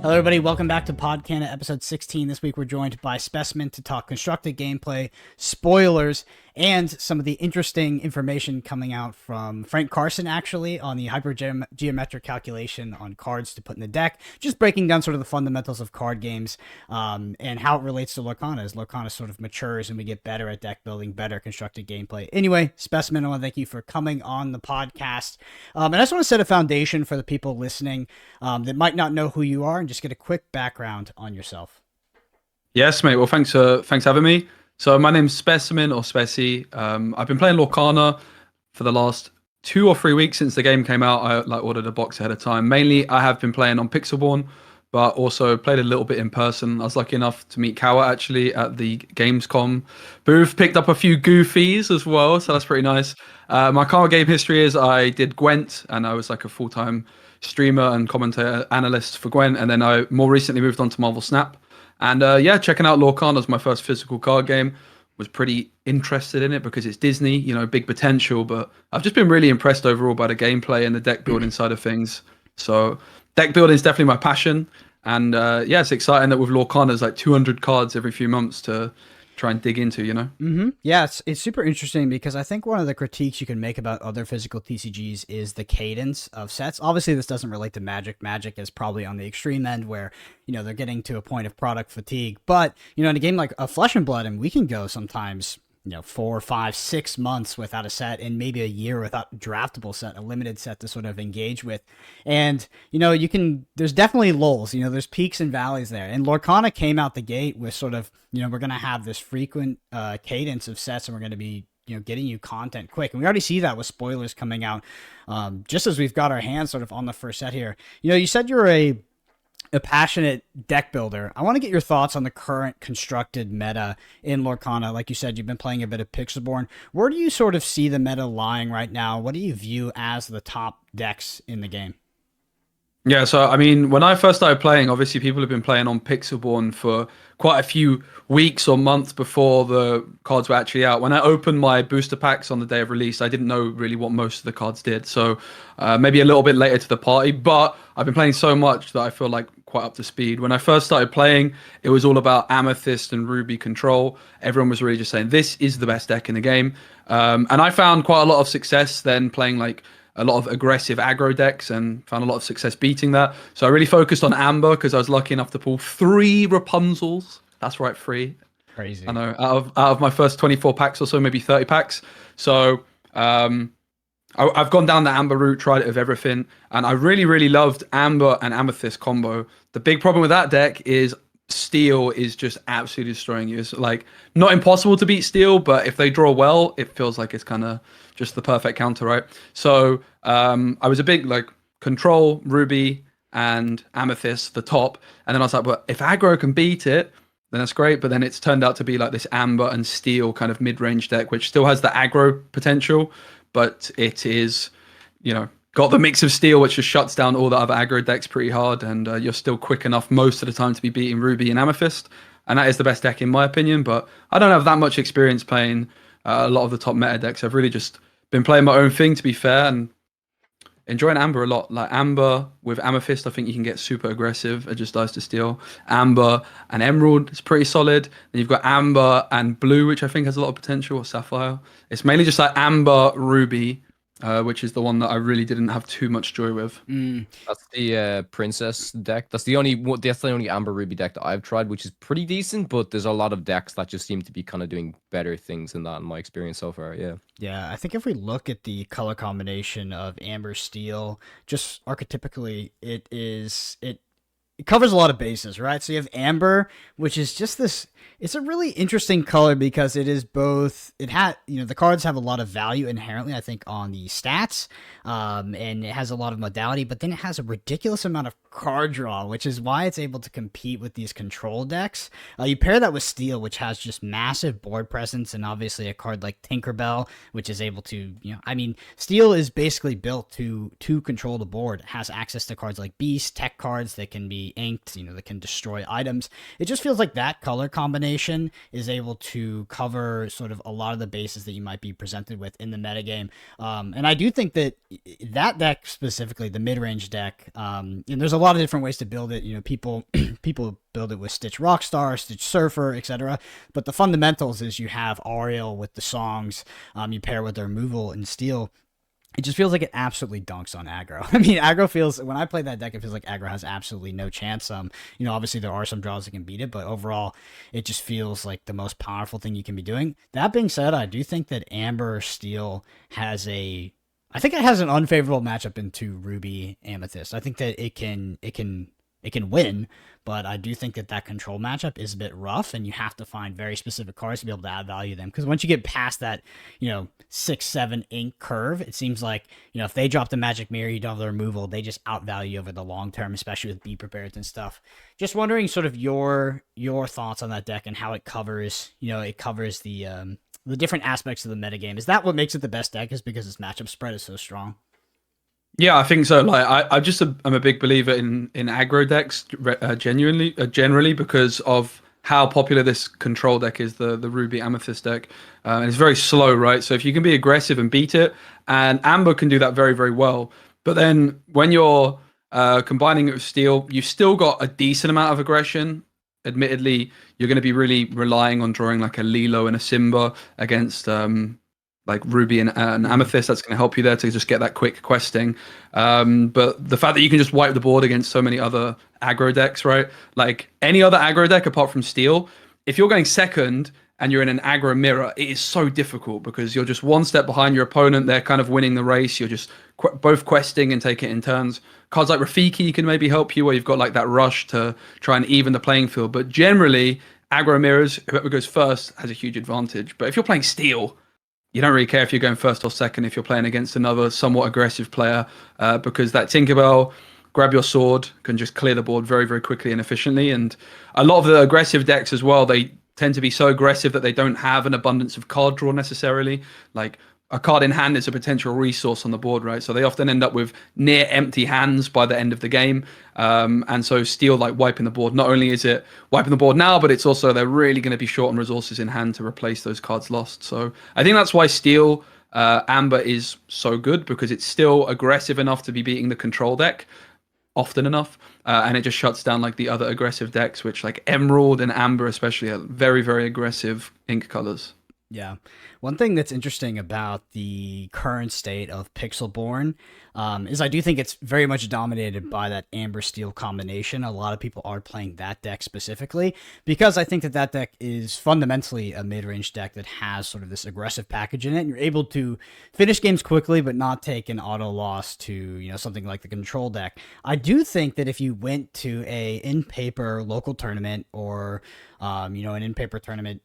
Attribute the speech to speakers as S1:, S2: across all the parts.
S1: Hello, everybody. Welcome back to Podcana, episode 16. This week, we're joined by Specimen to talk constructed gameplay, spoilers, and some of the interesting information coming out from Frank Carson, actually, on the hypergeometric calculation on cards to put in the deck. Just breaking down sort of the fundamentals of card games and how it relates to Lorcana as Lorcana sort of matures and we get better at deck building, better constructed gameplay. Anyway, Specimen, I want to thank you for coming on the podcast. And I just want to set a foundation for the people listening that might not know who you are and just get a quick background on yourself.
S2: Yes, mate. Well, thanks for having me. So my name's Specimen or Speci. I've been playing Lorcana for the last 2 or 3 weeks since the game came out. I ordered a box ahead of time. Mainly, I have been playing on Pixelborn, but also played a little bit in person. I was lucky enough to meet Kawa actually at the Gamescom booth. Picked up a few goofies as well, so that's pretty nice. My Kawa game history is I did Gwent, and I was like a full-time streamer and commentator analyst for Gwent, and then I more recently moved on to Marvel Snap. And yeah, checking out Lorcana as my first physical card game. Was pretty interested in it because it's Disney, you know, big potential, but I've just been really impressed overall by the gameplay and the deck building side of things. So deck building is definitely my passion. And yeah, it's exciting that with Lorcana, there's like 200 cards every few months to try and dig into, you know?
S1: Yeah, it's super interesting because I think one of the critiques you can make about other physical TCGs is the cadence of sets. Obviously, this doesn't relate to Magic. Magic is probably on the extreme end where, you know, they're getting to a point of product fatigue. But, you know, in a game like a Flesh and Blood, and we can go sometimes, you know, 4, 5, 6 months without a set and maybe a year without a draftable set, a limited set to sort of engage with. And, you know, there's definitely lulls, you know, there's peaks and valleys there. And Lorcana came out the gate with sort of, you know, we're going to have this frequent cadence of sets and we're going to be, you know, getting you content quick. And we already see that with spoilers coming out just as we've got our hands sort of on the first set here. You know, you said you're a passionate deck builder. I want to get your thoughts on the current constructed meta in Lorcana. Like you said, you've been playing a bit of Pixelborn. Where do you sort of see the meta lying right now? What do you view as the top decks in the game?
S2: Yeah, so I mean, when I first started playing, obviously people have been playing on Pixelborn for quite a few weeks or months before the cards were actually out. When I opened my booster packs on the day of release, I didn't know really what most of the cards did. So maybe a little bit later to the party, but I've been playing so much that I feel like quite up to speed. When I first started playing, it was all about Amethyst and Ruby control. Everyone was really just saying, this is the best deck in the game. And I found quite a lot of success then playing like a lot of aggressive aggro decks and found a lot of success beating that. So I really focused on Amber because I was lucky enough to pull 3 Rapunzels. That's right, 3.
S1: Crazy.
S2: I know, out of my first 24 packs or so, maybe 30 packs. So I've gone down the Amber route, tried it with everything, and I really, really loved Amber and Amethyst combo. The big problem with that deck is Steel is just absolutely destroying you. It's like not impossible to beat Steel, but if they draw well, it feels like it's kind of just the perfect counter, right? So I was a big like control Ruby and Amethyst, the top, and then I was like, well, if aggro can beat it, then that's great. But then it's turned out to be like this Amber and Steel kind of mid-range deck, which still has the aggro potential, but it is, you know, got the mix of Steel, which just shuts down all the other aggro decks pretty hard, and you're still quick enough most of the time to be beating Ruby and Amethyst, and that is the best deck in my opinion. But I don't have that much experience playing a lot of the top meta decks. I've really just been playing my own thing, to be fair, and enjoying Amber a lot. Like Amber with Amethyst, I think you can get super aggressive. It just dies to Steel. Amber and Emerald is pretty solid. Then you've got Amber and Blue, which I think has a lot of potential, or Sapphire. It's mainly just like Amber, Ruby, which is the one that I really didn't have too much joy with.
S3: That's the Princess deck. That's the only Amber Ruby deck that I've tried, which is pretty decent. But there's a lot of decks that just seem to be kind of doing better things than that in my experience so far.
S1: Yeah, I think if we look at the color combination of Amber Steel, just archetypically, it covers a lot of bases, right? So you have Amber, which is just this. It's a really interesting color because it is both. It had, you know, the cards have a lot of value inherently, I think, on the stats, and it has a lot of modality. But then it has a ridiculous amount of card draw, which is why it's able to compete with these control decks. You pair that with Steel, which has just massive board presence, and obviously a card like Tinkerbell, which is able to, you know, I mean, Steel is basically built to control the board. It has access to cards like Beast, tech cards that can be, be inked, that can destroy items. It just feels like that color combination is able to cover sort of a lot of the bases that you might be presented with in the metagame. And I do think that deck specifically, the mid-range deck, and there's a lot of different ways to build it. People build it with Stitch Rockstar, Stitch Surfer, etc. But the fundamentals is you have Ariel with the songs, you pair with their removal and steel. It just feels like it absolutely dunks on aggro. I mean, aggro feels, when I play that deck, it feels like aggro has absolutely no chance. Obviously there are some draws that can beat it, but overall, it just feels like the most powerful thing you can be doing. That being said, I do think that Amber Steel has an unfavorable matchup into Ruby Amethyst. I think that it can win, but I do think that control matchup is a bit rough, and you have to find very specific cards to be able to add value to them. Because once you get past that, 6-7 ink curve, it seems like, if they drop the Magic Mirror, you don't have the removal, they just outvalue over the long term, especially with Be Prepared and stuff. Just wondering sort of your thoughts on that deck and how it covers, the different aspects of the metagame. Is that what makes it the best deck, is because its matchup spread is so strong?
S2: Yeah, I think so. Like, I'm a big believer in aggro decks, generally because of how popular this control deck is, the Ruby Amethyst deck, and it's very slow, right? So if you can be aggressive and beat it, and Amber can do that very, very well. But then when you're combining it with Steel, you've still got a decent amount of aggression. Admittedly, you're going to be really relying on drawing like a Lilo and a Simba against like Ruby and Amethyst. That's going to help you there to just get that quick questing. But the fact that you can just wipe the board against so many other aggro decks, right? Like any other aggro deck apart from Steel, if you're going second and you're in an aggro mirror, it is so difficult because you're just one step behind your opponent. They're kind of winning the race. You're just both questing and taking it in turns. Cards like Rafiki can maybe help you, where you've got like that rush to try and even the playing field. But generally, aggro mirrors, whoever goes first has a huge advantage. But if you're playing Steel, you don't really care if you're going first or second if you're playing against another somewhat aggressive player, because that Tinkerbell, grab your sword, can just clear the board very, very quickly and efficiently. And a lot of the aggressive decks as well, they tend to be so aggressive that they don't have an abundance of card draw necessarily. Like a card in hand is a potential resource on the board, right? So they often end up with near empty hands by the end of the game. And so Steel, like wiping the board, not only is it wiping the board now, but it's also they're really going to be short on resources in hand to replace those cards lost. So I think that's why Steel Amber is so good, because it's still aggressive enough to be beating the control deck often enough, and it just shuts down like the other aggressive decks, which like Emerald and Amber especially are very, very aggressive ink colors.
S1: Yeah. One thing that's interesting about the current state of Pixelborn is I do think it's very much dominated by that Amber Steel combination. A lot of people are playing that deck specifically because I think that deck is fundamentally a mid-range deck that has sort of this aggressive package in it. And you're able to finish games quickly but not take an auto loss to, something like the control deck. I do think that if you went to a in-paper local tournament or, an in-paper tournament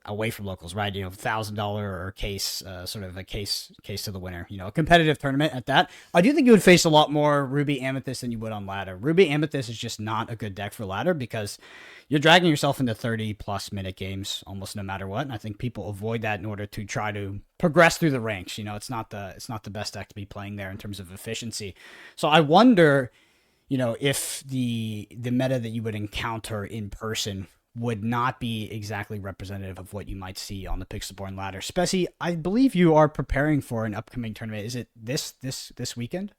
S1: away from locals, right? $1,000 or case, sort of a case to the winner, a competitive tournament at that. I do think you would face a lot more Ruby Amethyst than you would on ladder. Ruby Amethyst is just not a good deck for ladder because you're dragging yourself into 30+ minute games almost no matter what. And I think people avoid that in order to try to progress through the ranks. It's not the best deck to be playing there in terms of efficiency. So I wonder, if the meta that you would encounter in person would not be exactly representative of what you might see on the Pixelborn ladder. Speci, I believe you are preparing for an upcoming tournament. Is it this weekend?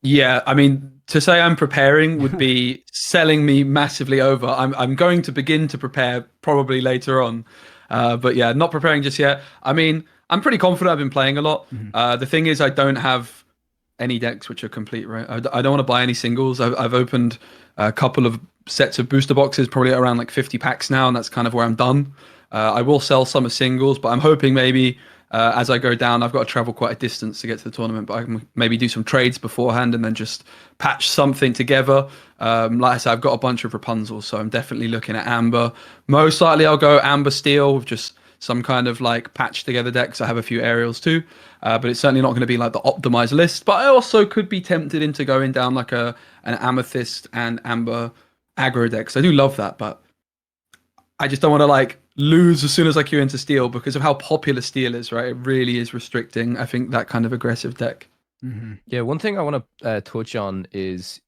S2: Yeah, I mean, to say I'm preparing would be selling me massively over. I'm going to begin to prepare probably later on, but yeah, not preparing just yet. I mean, I'm pretty confident. I've been playing a lot. Mm-hmm. The thing is, I don't have any decks which are complete, right? I don't want to buy any singles. I've opened a couple of sets of booster boxes, probably around like 50 packs now, and that's kind of where I'm done. I will sell some as singles, but I'm hoping maybe as I go down, I've got to travel quite a distance to get to the tournament, but I can maybe do some trades beforehand and then just patch something together. Like I said, I've got a bunch of Rapunzels, so I'm definitely looking at Amber. Most likely I'll go Amber Steel with just some kind of like patch together decks. I have a few aerials too, but it's certainly not going to be like the optimized list. But I also could be tempted into going down like an Amethyst and Amber aggro decks. I do love that, but I just don't want to like lose as soon as I queue into Steel because of how popular Steel is, right? It really is restricting, I think, that kind of aggressive deck.
S3: Mm-hmm. Yeah, one thing I want to touch on is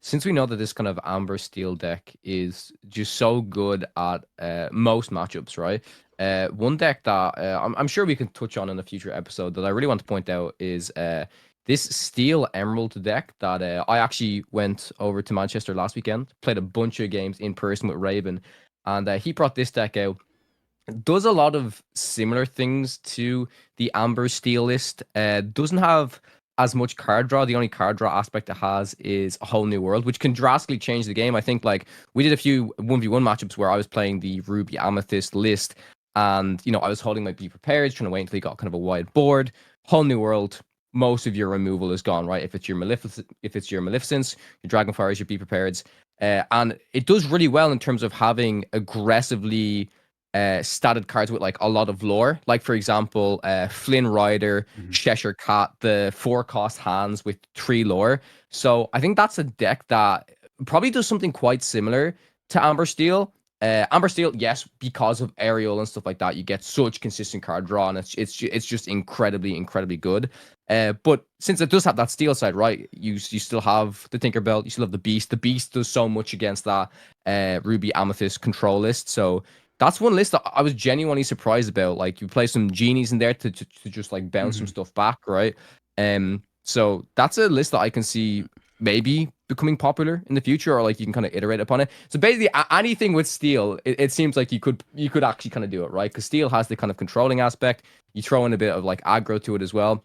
S3: since we know that this kind of Amber Steel deck is just so good at most matchups, right? One deck that I'm sure we can touch on in a future episode that I really want to point out is this Steel Emerald deck that I actually went over to Manchester last weekend, played a bunch of games in person with Raven, and he brought this deck out. It does a lot of similar things to the Amber Steel list. Doesn't have as much card draw. The only card draw aspect it has is a whole new world, which can drastically change the game. I think like we did a few 1v1 matchups where I was playing the Ruby Amethyst list, and I was holding my Be Prepared, trying to wait until he got kind of a wide board. Whole new world. Most of your removal is gone, right? If it's your Maleficence, your Dragonfires, your Be Prepareds, and it does really well in terms of having aggressively statted cards with like a lot of lore, like for example Flynn Rider, Cheshire Cat, the 4-cost hands with 3 lore. So I think that's a deck that probably does something quite similar to Amber Steel. Amber Steel, yes, because of aerial and stuff like that, you get such consistent card draw, and it's just incredibly good. But since it does have that steel side, right, you still have the Tinkerbell, you still have the Beast. The Beast does so much against that Ruby Amethyst control list. So that's one list that I was genuinely surprised about. Like you play some genies in there to just like bounce some stuff back, right? So that's a list that I can see maybe becoming popular in the future, or like you can kind of iterate upon it. So basically anything with steel, it seems like you could actually kind of do it, right? Because steel has the kind of controlling aspect. You throw in a bit of like aggro to it as well.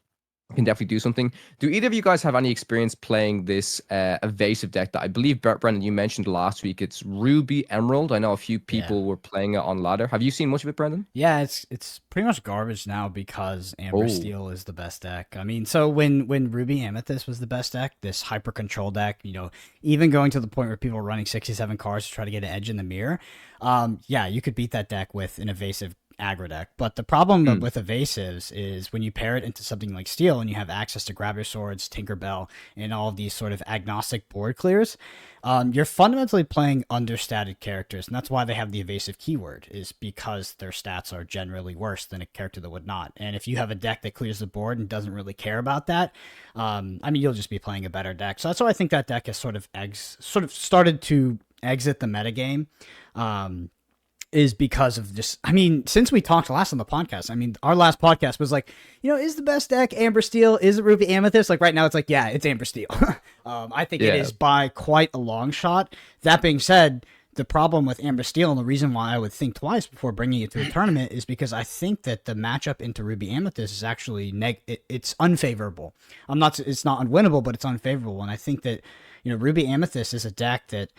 S3: You can definitely do something. Do either of you guys have any experience playing this evasive deck that I believe, Brendan, you mentioned last week? It's Ruby Emerald. I know a few people were playing it on ladder. Have you seen much of it, Brendan?
S1: Yeah, it's pretty much garbage now because Amber Steel is the best deck. I mean, so when Ruby Amethyst was the best deck, this hyper control deck, even going to the point where people were running 67 cards to try to get an edge in the mirror, you could beat that deck with an evasive aggro deck. But the problem with evasives is when you pair it into something like Steel and you have access to Grab Your Swords, Tinkerbell, and all of these sort of agnostic board clears, you're fundamentally playing understated characters, and that's why they have the evasive keyword, is because their stats are generally worse than a character that would not. And if you have a deck that clears the board and doesn't really care about that, you'll just be playing a better deck. So that's why I think that deck has sort of started to exit the metagame. Is because of just, since we talked last on the podcast, our last podcast was like, is the best deck Amber Steel? Is it Ruby Amethyst? Like right now it's like, yeah, it's Amber Steel. I think it is by quite a long shot. That being said, the problem with Amber Steel and the reason why I would think twice before bringing it to a tournament is because I think that the matchup into Ruby Amethyst is actually it's unfavorable. It's not unwinnable, but it's unfavorable. And I think that, Ruby Amethyst is a deck that,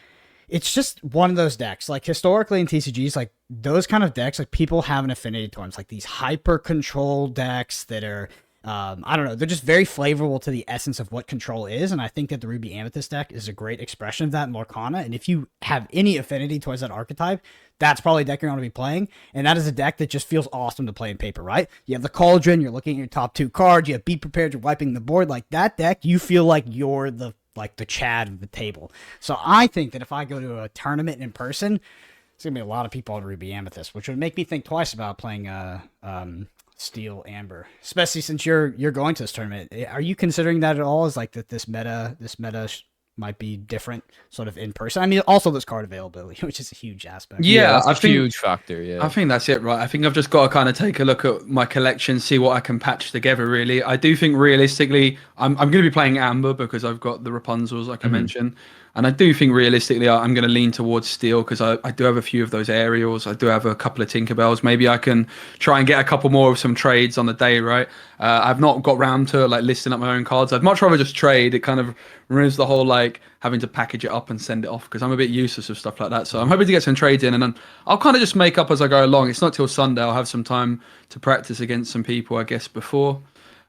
S1: it's just one of those decks. Like historically in TCGs, like those kind of decks, like people have an affinity towards like these hyper control decks that are, I don't know, they're just very flavorful to the essence of what control is. And I think that the Ruby Amethyst deck is a great expression of that in Lorcana. And if you have any affinity towards that archetype, that's probably a deck you're going to be playing. And that is a deck that just feels awesome to play in paper, right? You have the Cauldron, you're looking at your top 2 cards, you have Be Prepared, you're wiping the board. Like that deck, you feel like you're the Chad of the table. So I think that if I go to a tournament in person, there's going to be a lot of people on Ruby Amethyst, which would make me think twice about playing Steel Amber, especially since you're going to this tournament. Are you considering that at all as like that this meta might be different sort of in person? Also this card availability, which is a huge aspect.
S3: Yeah, that's a huge factor. Yeah,
S2: I think that's it, right? I think I've just got to kind of take a look at my collection, see what I can patch together, really. I do think realistically, I'm going to be playing Amber because I've got the Rapunzels, like I mentioned. And I do think realistically, I'm going to lean towards Steel because I do have a few of those aerials. I do have a couple of Tinkerbells. Maybe I can try and get a couple more of some trades on the day, right? I've not got round to like listing up my own cards. I'd much rather just trade. It kind of removes the whole like having to package it up and send it off because I'm a bit useless of stuff like that. So I'm hoping to get some trades in and then I'll kind of just make up as I go along. It's not till Sunday. I'll have some time to practice against some people, I guess, before.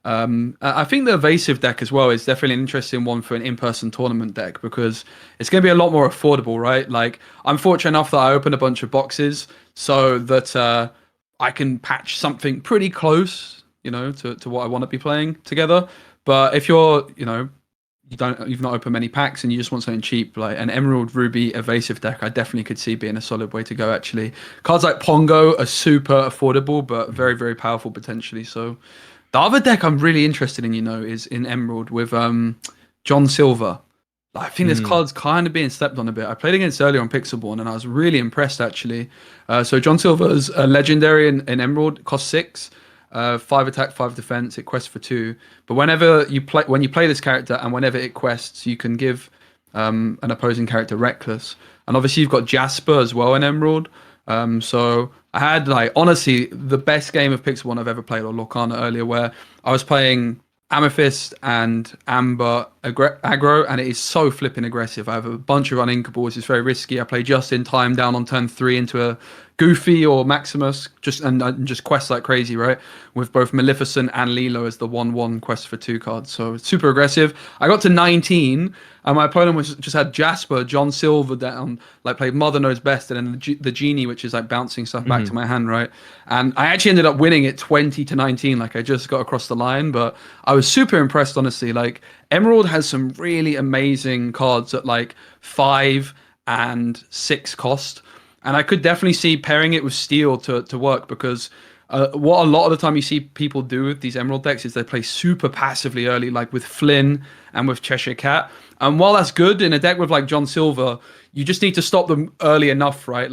S2: I think the evasive deck as well is definitely an interesting one for an in-person tournament deck because it's going to be a lot more affordable, right? Like I'm fortunate enough that I opened a bunch of boxes so that I can patch something pretty close, to what I want to be playing together. But if you're, you've not opened many packs and you just want something cheap, like an Emerald Ruby evasive deck, I definitely could see being a solid way to go. Actually, cards like Pongo are super affordable but very, very powerful potentially. So. The other deck I'm really interested in, is in Emerald with John Silver. I think this card's kind of being slept on a bit. I played against earlier on Pixelborn, and I was really impressed actually. So John Silver's a legendary in Emerald, costs 6, 5 attack, 5 defense. It quests for 2. But when you play this character, and whenever it quests, you can give an opposing character reckless. And obviously you've got Jasper as well in Emerald. So I had honestly the best game of Pixelborn I've ever played, or Lorcana earlier, where I was playing Amethyst and Amber aggro, and it is so flipping aggressive. I have a bunch of uninkables. It's very risky. I play just in time down on turn 3 into a Goofy or Maximus, just quest like crazy, right? With both Maleficent and Lilo as the 1/1 quest for 2 cards. So it's super aggressive. I got to 19, and my opponent just had Jasper, John Silver down, played Mother Knows Best, and then the Genie, which is bouncing stuff back to my hand, right? And I actually ended up winning it 20-19. I just got across the line, but I was super impressed, honestly. Emerald has some really amazing cards at 5 and 6 cost. And I could definitely see pairing it with Steel to work, because what a lot of the time you see people do with these Emerald decks is they play super passively early, with Flynn and with Cheshire Cat. And while that's good in a deck with John Silver, you just need to stop them early enough, right?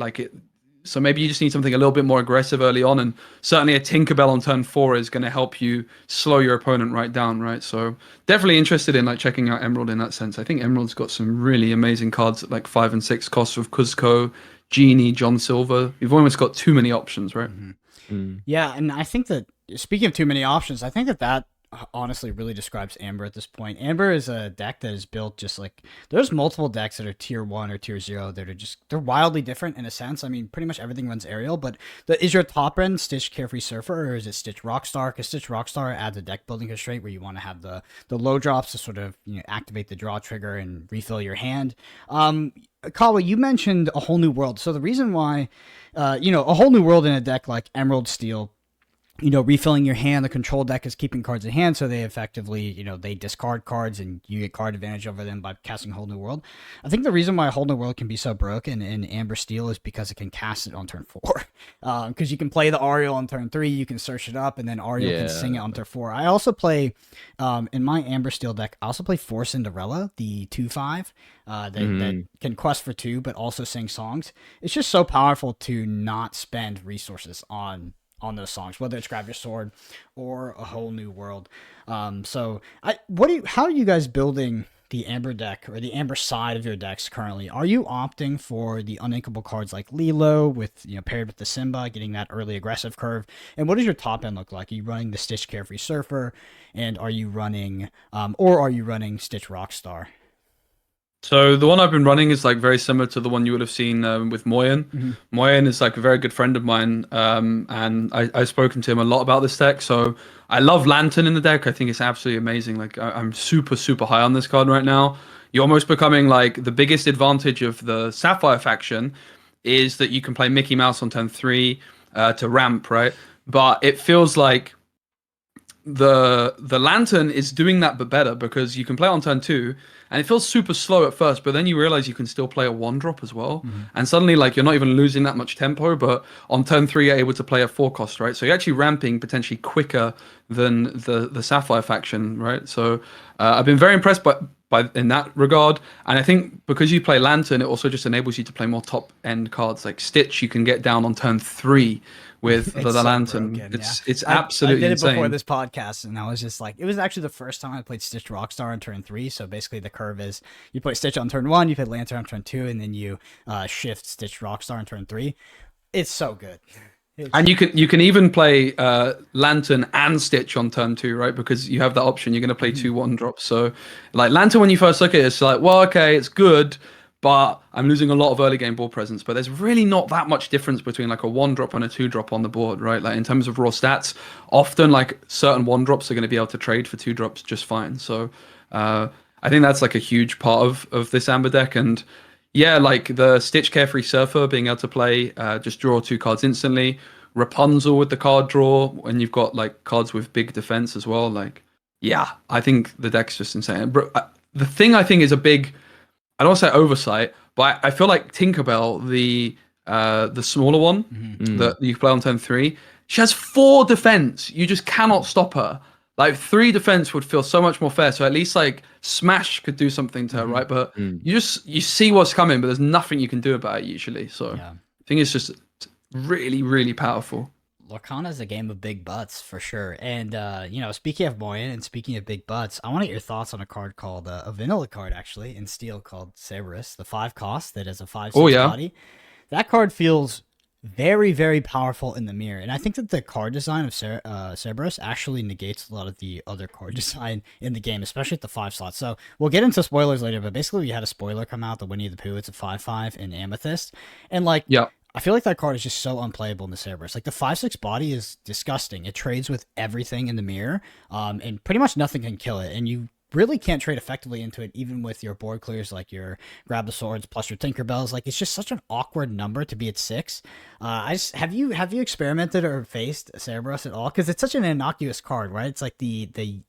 S2: So maybe you just need something a little bit more aggressive early on, and certainly a Tinkerbell on turn 4 is going to help you slow your opponent right down, right? So definitely interested in checking out Emerald in that sense. I think Emerald's got some really amazing cards at 5 and 6 costs with Kuzco, Genie, John Silver. You've almost got too many options, right?
S1: Yeah, and I think that, speaking of too many options, I think that honestly really describes Amber at this point. Amber is a deck that is built just there's multiple decks that are tier 1 or tier 0 that are they're wildly different in a sense. I mean, pretty much everything runs aerial, but is your top end Stitch Carefree Surfer, or is it Stitch Rockstar? Because Stitch Rockstar adds a deck building constraint where you want to have the low drops to sort of activate the draw trigger and refill your hand. Kawa, you mentioned A Whole New World. So the reason why, A Whole New World in a deck like Emerald Steel, refilling your hand, the control deck is keeping cards in hand, so they effectively, they discard cards and you get card advantage over them by casting Whole New World. I think the reason why Whole New World can be so broken in Amber Steel is because it can cast it on turn 4. Because you can play the Ariel on turn 3, you can search it up, and then Ariel can sing it on turn 4. I also play, in my Amber Steel deck, I also play 4 Cinderella, the 2/5, that can quest for 2, but also sing songs. It's just so powerful to not spend resources on those songs, whether it's Grab Your Sword or A Whole New World. How are you guys building the Amber deck, or the Amber side of your decks currently? Are you opting for the uninkable cards like Lilo with, paired with the Simba, getting that early aggressive curve? And what does your top end look like? Are you running the Stitch Carefree Surfer, and are you running Stitch Rockstar?
S2: So the one I've been running is very similar to the one you would have seen with Moyen. Moyen is a very good friend of mine, and I've spoken to him a lot about this deck. So I love Lantern in the deck. I think it's absolutely amazing. I'm super, super high on this card right now. You're almost becoming the biggest advantage of the Sapphire faction is that you can play Mickey Mouse on turn 3 to ramp, right? But it feels like the Lantern is doing that but better, because you can play on turn 2 and it feels super slow at first, but then you realize you can still play a 1-drop as well, and suddenly you're not even losing that much tempo, but on turn 3 you're able to play a 4 cost, right? So you're actually ramping potentially quicker than the Sapphire faction, right? So I've been very impressed by in that regard, and I think because you play Lantern, it also just enables you to play more top end cards like Stitch. You can get down on turn 3 with the Lantern. Broken, it's absolutely
S1: I did it
S2: insane.
S1: before this podcast, and I was just it was actually the first time I played Stitch Rockstar on turn 3. So basically the curve is you play Stitch on turn 1, you play Lantern on turn 2, and then you shift Stitch Rockstar on turn 3. It's so good.
S2: And you can even play Lantern and Stitch on turn 2, right? Because you have that option. You're going to play 2 1-drops. So Lantern, when you first look at it, it's well, okay, it's good, but I'm losing a lot of early game board presence. But there's really not that much difference between a 1-drop and a 2-drop on the board, right? In terms of raw stats, often certain 1-drops are going to be able to trade for 2-drops just fine. So I think that's a huge part of this Amber deck. And yeah, the Stitch Carefree Surfer being able to play, just draw 2 cards instantly. Rapunzel with the card draw, and you've got cards with big defense as well. Yeah, I think the deck's just insane. The thing I think is a big, I don't want to say oversight, but I feel like Tinkerbell, the smaller one that you play on turn 3, she has 4 defense. You just cannot stop her. Like 3 defense would feel so much more fair. So at least like Smash could do something to her, right? But you see what's coming, but there's nothing you can do about it usually. So
S1: Yeah.
S2: I think it's just really, really powerful.
S1: Lorcana is a game of big butts for sure. And speaking of Moyen and speaking of big butts, I want to get your thoughts on a card called a vanilla card actually in Steel called Cerberus, the 5 cost that has a 5/6 body. That card feels very, very powerful in the mirror, and I think that the card design of Cerberus actually negates a lot of the other card design in the game, especially at the 5 slots. So we'll get into spoilers later, but basically we had a spoiler come out, the Winnie the Pooh. It's a 5/5 in Amethyst, and like, I feel like that card is just so unplayable in the Cerberus. Like the 5/6 body is disgusting. It trades with everything in the mirror, and pretty much nothing can kill it, and you really can't trade effectively into it, even with your board clears like your grab the swords plus your Tinkerbells. Like it's just such an awkward number to be at 6. Have you experimented or faced Cerberus at all? Because it's such an innocuous card, right? It's like the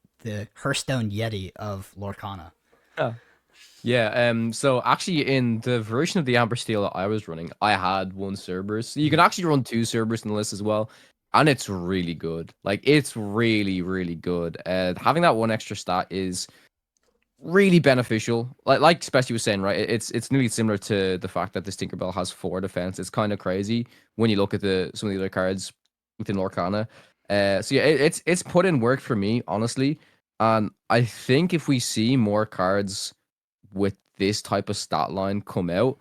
S1: Hearthstone Yeti of Lorcana.
S3: Yeah, so actually in the version of the Amber Steel that I was running, I had 1 Cerberus. You can actually run 2 Cerberus in the list as well. And it's really good. Like, it's really, really good. Having that 1 extra stat is really beneficial. Like Speci was saying, right? It's nearly similar to the fact that this Tinkerbell has 4 defense. It's kind of crazy when you look at some of the other cards within Lorcana. So yeah, it's put in work for me, honestly. And I think if we see more cards with this type of stat line come out,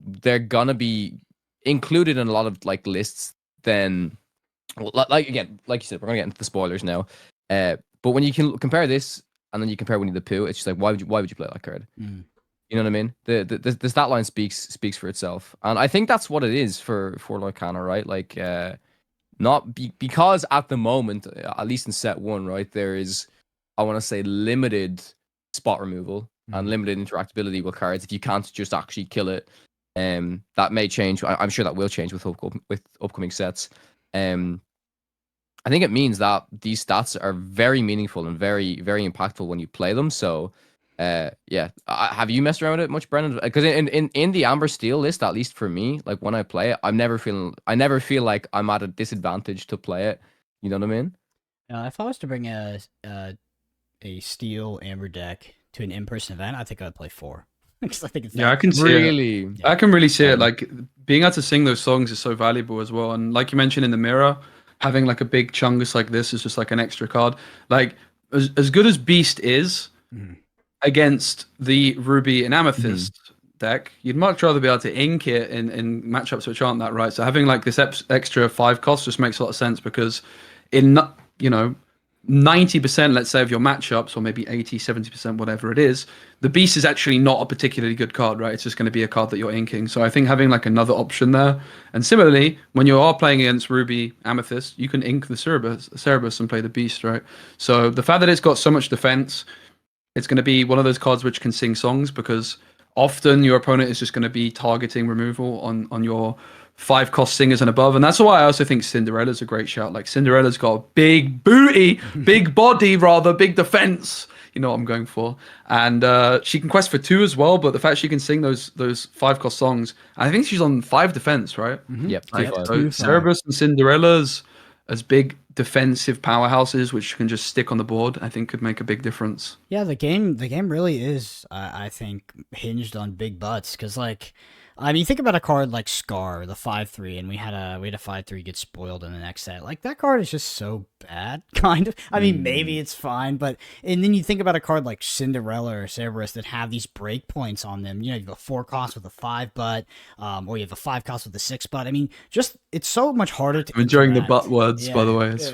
S3: they're gonna be included in a lot of like lists. Then, like again, like you said, we're gonna get into the spoilers now. But when you can compare this and then you compare Winnie the Pooh, it's just like why would you play that card? You know what I mean? The stat line speaks for itself, and I think that's what it is for Lorcana, right? Like, because at the moment, at least in set 1, right, there is, I want to say, limited spot removal and limited interactability with cards. If you can't just actually kill it, that may change. I'm sure that will change with upcoming sets. I think it means that these stats are very meaningful and very, very impactful when you play them. So, yeah. Have you messed around with it much, Brennan? Because in the Amber Steel list, at least for me, like when I play it, I never feel like I'm at a disadvantage to play it. You know what I mean?
S1: If I was to bring a Steel Amber deck to an in-person event, I think I'd play 4. Because I think it's
S2: I can see it. I can really see it. Like being able to sing those songs is so valuable as well. And like you mentioned in the mirror, having like a big chungus like this is just like an extra card. Like as good as Beast is against the Ruby and Amethyst deck, you'd much rather be able to ink it in matchups which aren't that right. So having like this extra 5 cost just makes a lot of sense, because in 90%, let's say, of your matchups, or maybe 80, 70%, whatever it is, the Beast is actually not a particularly good card, right? It's just going to be a card that you're inking. So I think having like another option there. And similarly, when you are playing against Ruby Amethyst, you can ink the Cerberus and play the Beast, right? So the fact that it's got so much defense, it's going to be one of those cards which can sing songs, because often your opponent is just going to be targeting removal on your 5 cost singers and above. And that's why I also think Cinderella's a great shout. Like Cinderella's got a big booty, big body rather, big defense. You know what I'm going for. And she can quest for 2 as well, but the fact she can sing those 5 cost songs, I think she's on 5 defense, right?
S3: Yep.
S2: So Cerberus and Cinderella's as big defensive powerhouses which can just stick on the board, I think could make a big difference.
S1: Yeah, the game really is, I think, hinged on big butts, because like, I mean, think about a card like Scar, the 5/3, and we had a 5/3 get spoiled in the next set. Like, that card is just so bad, kind of. I mean, maybe it's fine, but and then you think about a card like Cinderella or Cerberus that have these breakpoints on them. You know, you have a 4 cost with a 5 butt, or you have a 5 cost with a 6 butt. I mean, just it's so much harder to.
S2: I'm enjoying the butt words, by the way. It's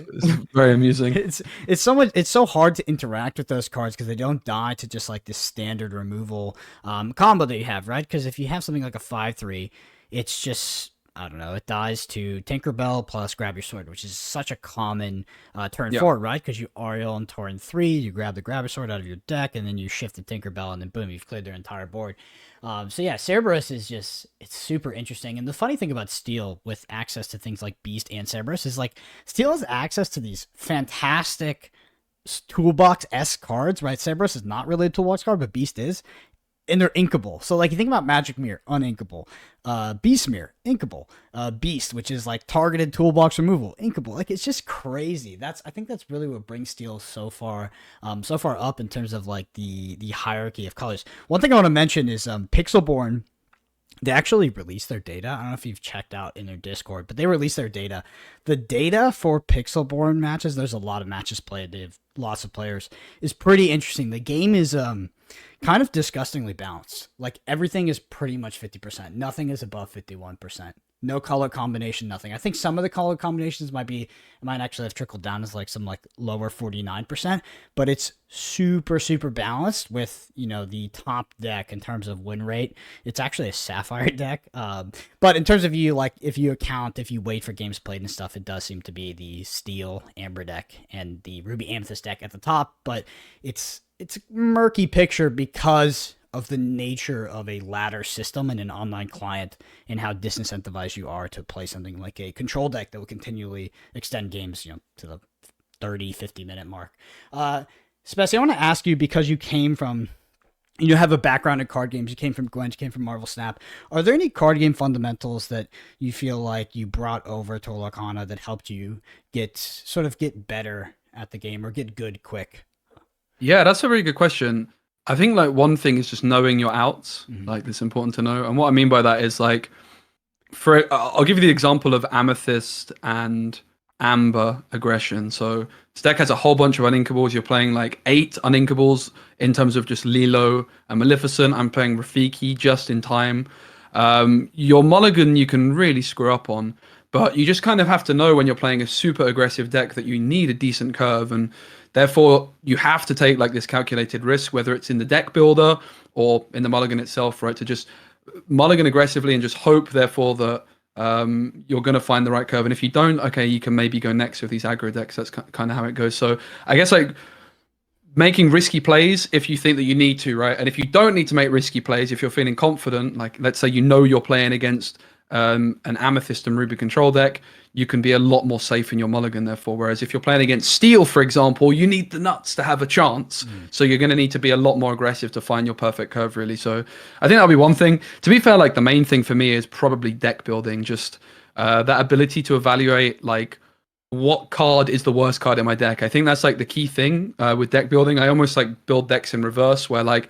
S2: very amusing.
S1: It's so hard to interact with those cards because they don't die to just like this standard removal combo that you have, right? Because if you have something like a 5/3, it's just, I don't know, it dies to Tinkerbell plus grab your sword, which is such a common turn forward, right? Because you Ariel on turn 3, you grab the grab your sword out of your deck, and then you shift the Tinkerbell, and then boom, you've cleared their entire board. So yeah, Cerberus is just, it's super interesting. And the funny thing about Steel with access to things like Beast and Cerberus is like, Steel has access to these fantastic toolbox-esque cards, right? Cerberus is not really a toolbox card, but Beast is. and they're inkable. So like you think about Magic Mirror, uninkable. Beast Mirror, inkable. Beast, which is like targeted toolbox removal, inkable. Like it's just crazy. I think that's really what brings Steel so far up in terms of like the hierarchy of colors. One thing I want to mention is Pixelborn. They actually released their data. I don't know if you've checked out in their Discord, but they released their data. The data for Pixelborn matches, there's a lot of matches played. They have lots of players. Is pretty interesting. The game is kind of disgustingly balanced. Like everything is pretty much 50%. Nothing is above 51%. No color combination, nothing. I think some of the color combinations might actually have trickled down as like some like lower 49%, but it's super, super balanced with, the top deck in terms of win rate. It's actually a Sapphire deck. But in terms of if you wait for games played and stuff, it does seem to be the Steel Amber deck and the Ruby Amethyst deck at the top, but it's a murky picture because of the nature of a ladder system and an online client and how disincentivized you are to play something like a control deck that will continually extend games, to the 30, 50-minute mark. Speci, I want to ask you, because you came from, you have a background in card games, you came from Gwent, you came from Marvel Snap. Are there any card game fundamentals that you feel like you brought over to Lorcana that helped you get better at the game or get good quick?
S2: Yeah, that's a very good question. I think like one thing is just knowing your outs. Like it's important to know. And what I mean by that is like, I'll give you the example of Amethyst and Amber aggression. So this deck has a whole bunch of uninkables. You're playing like 8 uninkables in terms of just Lilo and Maleficent. I'm playing Rafiki just in time. Your mulligan you can really screw up on. But you just kind of have to know when you're playing a super aggressive deck that you need a decent curve, and therefore you have to take like this calculated risk, whether it's in the deck builder or in the mulligan itself, right? To just mulligan aggressively and just hope, therefore, that you're going to find the right curve. And if you don't, okay, you can maybe go next with these aggro decks. That's kind of how it goes. So I guess like making risky plays if you think that you need to, right? And if you don't need to make risky plays, if you're feeling confident, like let's say you're playing against an Amethyst and Ruby control deck, you can be a lot more safe in your mulligan, therefore. Whereas if you're playing against Steel, for example, you need the nuts to have a chance. So you're going to need to be a lot more aggressive to find your perfect curve, really. So I think that'll be one thing. To be fair, like the main thing for me is probably deck building. Just that ability to evaluate like what card is the worst card in my deck. I think that's like the key thing with deck building. I almost like build decks in reverse, where like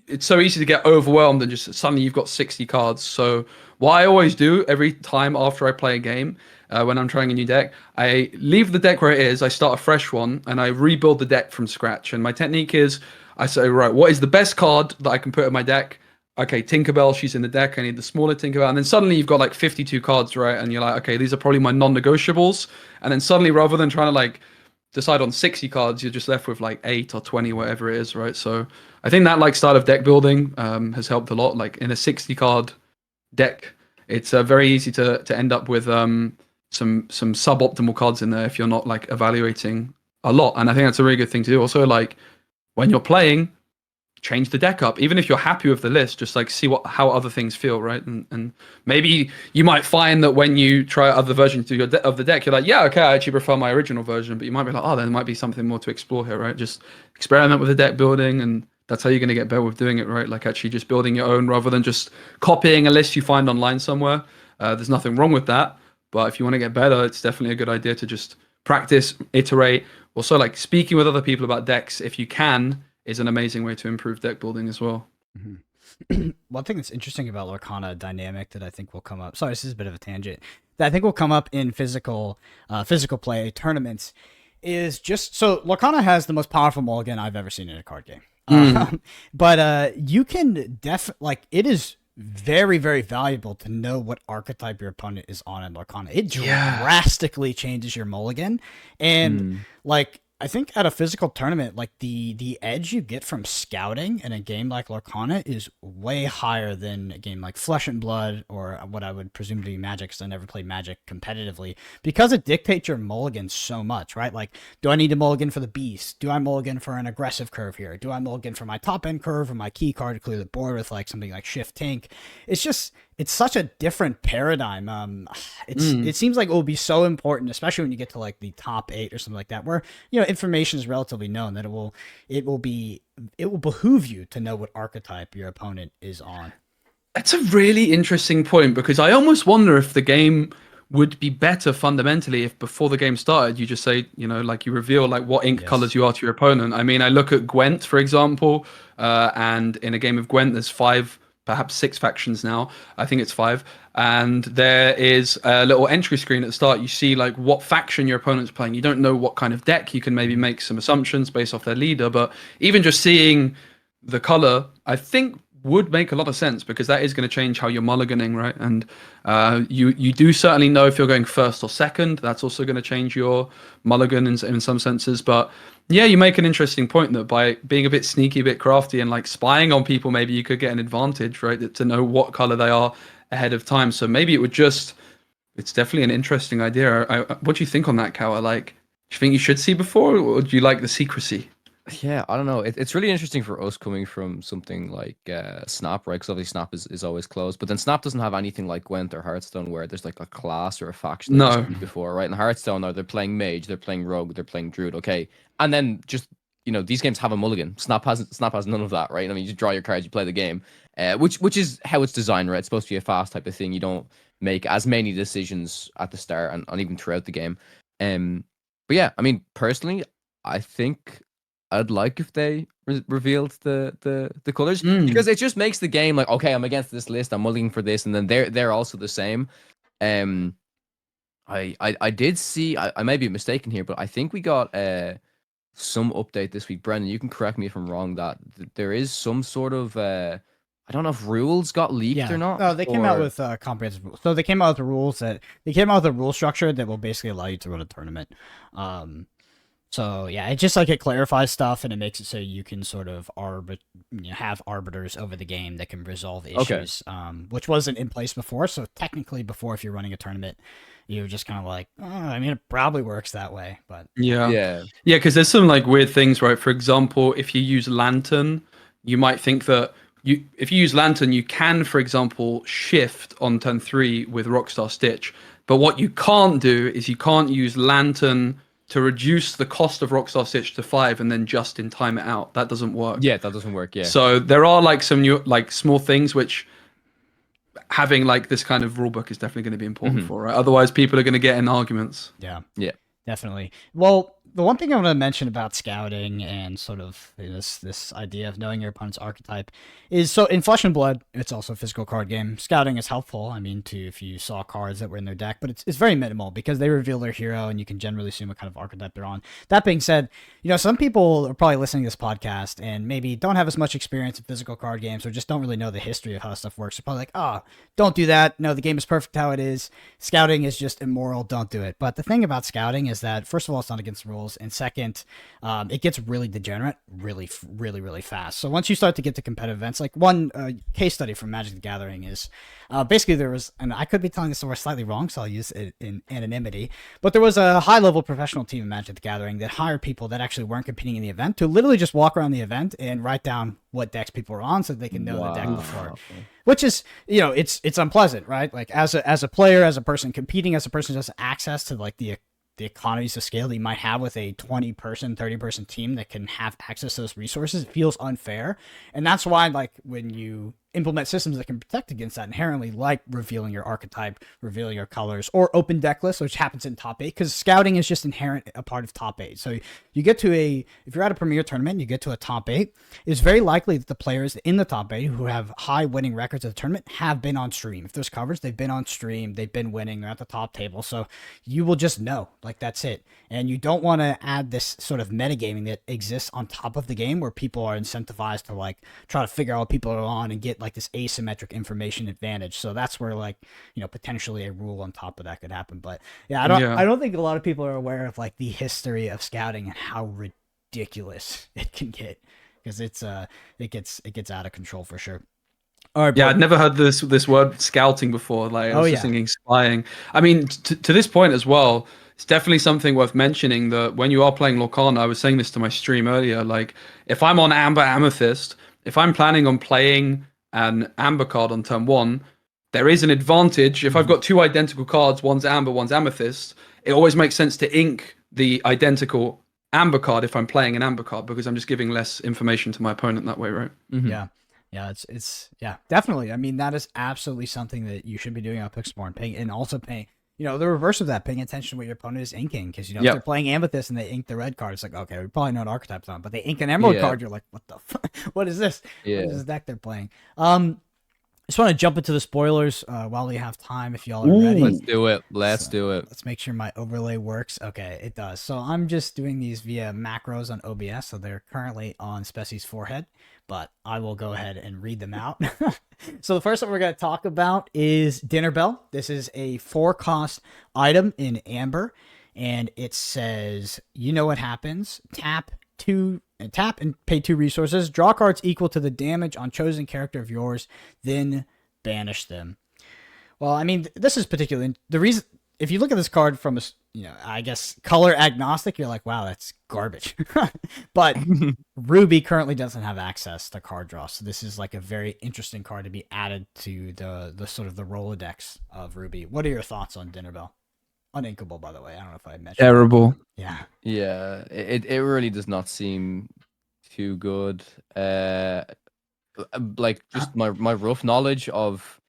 S2: it's so easy to get overwhelmed and just suddenly you've got 60 cards. So what I always do every time after I play a game, when I'm trying a new deck, I leave the deck where it is, I start a fresh one, and I rebuild the deck from scratch. And my technique is, I say, right, what is the best card that I can put in my deck? Okay, Tinkerbell, she's in the deck, I need the smaller Tinkerbell. And then suddenly you've got like 52 cards, right? And you're like, okay, these are probably my non-negotiables. And then suddenly, rather than trying to like decide on 60 cards, you're just left with like 8 or 20, whatever it is, right? So I think that like style of deck building has helped a lot. Like in a 60 card deck, it's very easy to end up with some suboptimal cards in there if you're not like evaluating a lot. And I think that's a really good thing to do. Also, like when you're playing, change the deck up. Even if you're happy with the list, just like see how other things feel, right? And maybe you might find that when you try other versions of the deck, you're like, yeah, okay, I actually prefer my original version. But you might be like, oh, there might be something more to explore here, right? Just experiment with the deck building, and that's how you're going to get better with doing it, right? Like actually just building your own rather than just copying a list you find online somewhere. There's nothing wrong with that. But if you want to get better, it's definitely a good idea to just practice, iterate. Also, like speaking with other people about decks, if you can, is an amazing way to improve deck building as well.
S1: One thing that's interesting about Lorcana dynamic that I think will come up. Sorry, this is a bit of a tangent. That I think will come up in physical play tournaments is just so Lorcana has the most powerful mulligan I've ever seen in a card game. But you can it is very, very valuable to know what archetype your opponent is on in Lorcana. It drastically changes your mulligan. And like I think at a physical tournament, like the edge you get from scouting in a game like Lorcana is way higher than a game like Flesh and Blood or what I would presume to be Magic, because I never played Magic competitively, because it dictates your mulligan so much, right? Like, do I need to mulligan for the beast? Do I mulligan for an aggressive curve here? Do I mulligan for my top end curve or my key card to clear the board with like something like Shift Tank? It's it's such a different paradigm. It seems like it will be so important, especially when you get to like the top 8 or something like that, where information is relatively known, that it will behoove you to know what archetype your opponent is on.
S2: That's a really interesting point, because I almost wonder if the game would be better fundamentally if before the game started you just say, like you reveal like what ink colors you are to your opponent. I mean, I look at Gwent, for example, and in a game of Gwent there's 5, perhaps 6 factions now. I think it's 5. And there is a little entry screen at the start. You see like what faction your opponent's playing. You don't know what kind of deck. You can maybe make some assumptions based off their leader, but even just seeing the color, I think would make a lot of sense, because that is going to change how you're mulliganing, right? And you do certainly know if you're going first or second. That's also going to change your mulligan in some senses. But yeah, you make an interesting point that by being a bit sneaky, a bit crafty, and like spying on people, maybe you could get an advantage, right? To know what color they are ahead of time. So maybe it's definitely an interesting idea. What do you think on that, Kawa? Like, do you think you should see before, or do you like the secrecy?
S3: Yeah, I don't know. It's really interesting for us coming from something like Snap, right? Because obviously Snap is always closed, but then Snap doesn't have anything like Gwent or Hearthstone where there's like a class or a faction that you see before, right? In Hearthstone, they're playing Mage, they're playing Rogue, they're playing Druid, okay, and then just these games have a mulligan. Snap has none of that, right? I mean, you just draw your cards, you play the game, which is how it's designed, right? It's supposed to be a fast type of thing. You don't make as many decisions at the start and even throughout the game. But yeah, I mean, personally, I think I'd like if they revealed the colors, because it just makes the game like, okay, I'm against this list, I'm looking for this, and then they're also the same. I did see, I may be mistaken here, but I think we got some update this week. Brendan, you can correct me if I'm wrong, that there is some sort of I don't know if rules got leaked or not.
S1: No, they came out with comprehensive rules. So they came out with the rule structure that will basically allow you to run a tournament. So yeah, it clarifies stuff, and it makes it so you can sort of have arbiters over the game that can resolve issues, which wasn't in place before. So technically, before, if you're running a tournament, you're just kind of like, I mean, it probably works that way, but
S2: yeah, because there's some like weird things, right? For example, if you use Lantern, you might think that if you use Lantern, you can, for example, shift on turn 3 with Rockstar Stitch, but what you can't do is you can't use Lantern to reduce the cost of Rockstar Stitch to 5 and then just in time it out. That doesn't work.
S3: Yeah, that doesn't work. Yeah.
S2: So there are like some new, like small things which having like this kind of rule book is definitely going to be important for, right? Otherwise, people are going to get in arguments.
S1: Yeah, definitely. Well, the one thing I want to mention about scouting and sort of this idea of knowing your opponent's archetype is, so in Flesh and Blood, it's also a physical card game. Scouting is helpful. I mean, if you saw cards that were in their deck, but it's very minimal because they reveal their hero and you can generally assume what kind of archetype they're on. That being said, some people are probably listening to this podcast and maybe don't have as much experience in physical card games or just don't really know the history of how stuff works. They're probably like, don't do that. No, the game is perfect how it is. Scouting is just immoral. Don't do it. But the thing about scouting is that, first of all, it's not against the rules. And second, it gets really degenerate really, really, really fast. So once you start to get to competitive events, like one case study from Magic the Gathering is basically there was, and I could be telling this story slightly wrong, so I'll use it in anonymity, but there was a high-level professional team in Magic the Gathering that hired people that actually weren't competing in the event to literally just walk around the event and write down what decks people are on so they can know the deck before. Which is, it's unpleasant, right? Like as a player, as a person competing, as a person who has access to like the economies of scale that you might have with a 20-person, 30-person team that can have access to those resources, it feels unfair. And that's why, like, when you implement systems that can protect against that inherently, like revealing your archetype, revealing your colors, or open deck lists, which happens in top 8, because scouting is just inherent a part of top 8. So you get to if you're at a premier tournament, you get to a top 8, it's very likely that the players in the top 8 who have high winning records at the tournament have been on stream. If there's coverage, they've been on stream, they've been winning, they're at the top table. So you will just know, like, that's it. And you don't want to add this sort of metagaming that exists on top of the game where people are incentivized to like try to figure out what people are on and get like this asymmetric information advantage. So that's where, like, potentially a rule on top of that could happen. But yeah, I don't think a lot of people are aware of like the history of scouting and how ridiculous it can get, because it gets out of control for sure.
S2: All right, I'd never heard this word scouting before. Like, I was just thinking spying. I mean, to this point as well, it's definitely something worth mentioning that when you are playing Lorcana, I was saying this to my stream earlier, like, if I'm on Amber Amethyst, if I'm planning on playing an Amber card on turn 1, there is an advantage. If I've got two identical cards, one's amber, one's amethyst, it always makes sense to ink the identical amber card if I'm playing an amber card, because I'm just giving less information to my opponent that way, right?
S1: Yeah. Yeah, it's yeah, definitely. I mean, that is absolutely something that you should be doing on Pixelborn, paying, and also paying, the reverse of that, paying attention to what your opponent is inking, because if they're playing Amethyst and they ink the red card, it's like, okay, we probably know what archetype's on, but they ink an Emerald card, you're like, what the fuck? What is this?
S3: Yeah.
S1: What is this deck they're playing? Just want to jump into the spoilers while we have time, if y'all are ready.
S3: Let's do it. Let's do it.
S1: Let's make sure my overlay works. Okay, it does. So I'm just doing these via macros on OBS, so they're currently on Speci's forehead, but I will go ahead and read them out. So the first one we're going to talk about is Dinner Bell. This is a 4-cost item in Amber, and it says, you know what happens. Tap and pay 2 resources. Draw cards equal to the damage on chosen character of yours, then banish them. Well, I mean, this is particularly the reason. If you look at this card from a, I guess color agnostic, you're like, wow, that's garbage. But Ruby currently doesn't have access to card draw, so this is like a very interesting card to be added to the sort of the Rolodex of Ruby. What are your thoughts on Dinner Bell? Uninkable, by the way. I don't know if I mentioned.
S2: Terrible.
S1: Yeah.
S3: Yeah, it really does not seem too good. Like just my rough knowledge of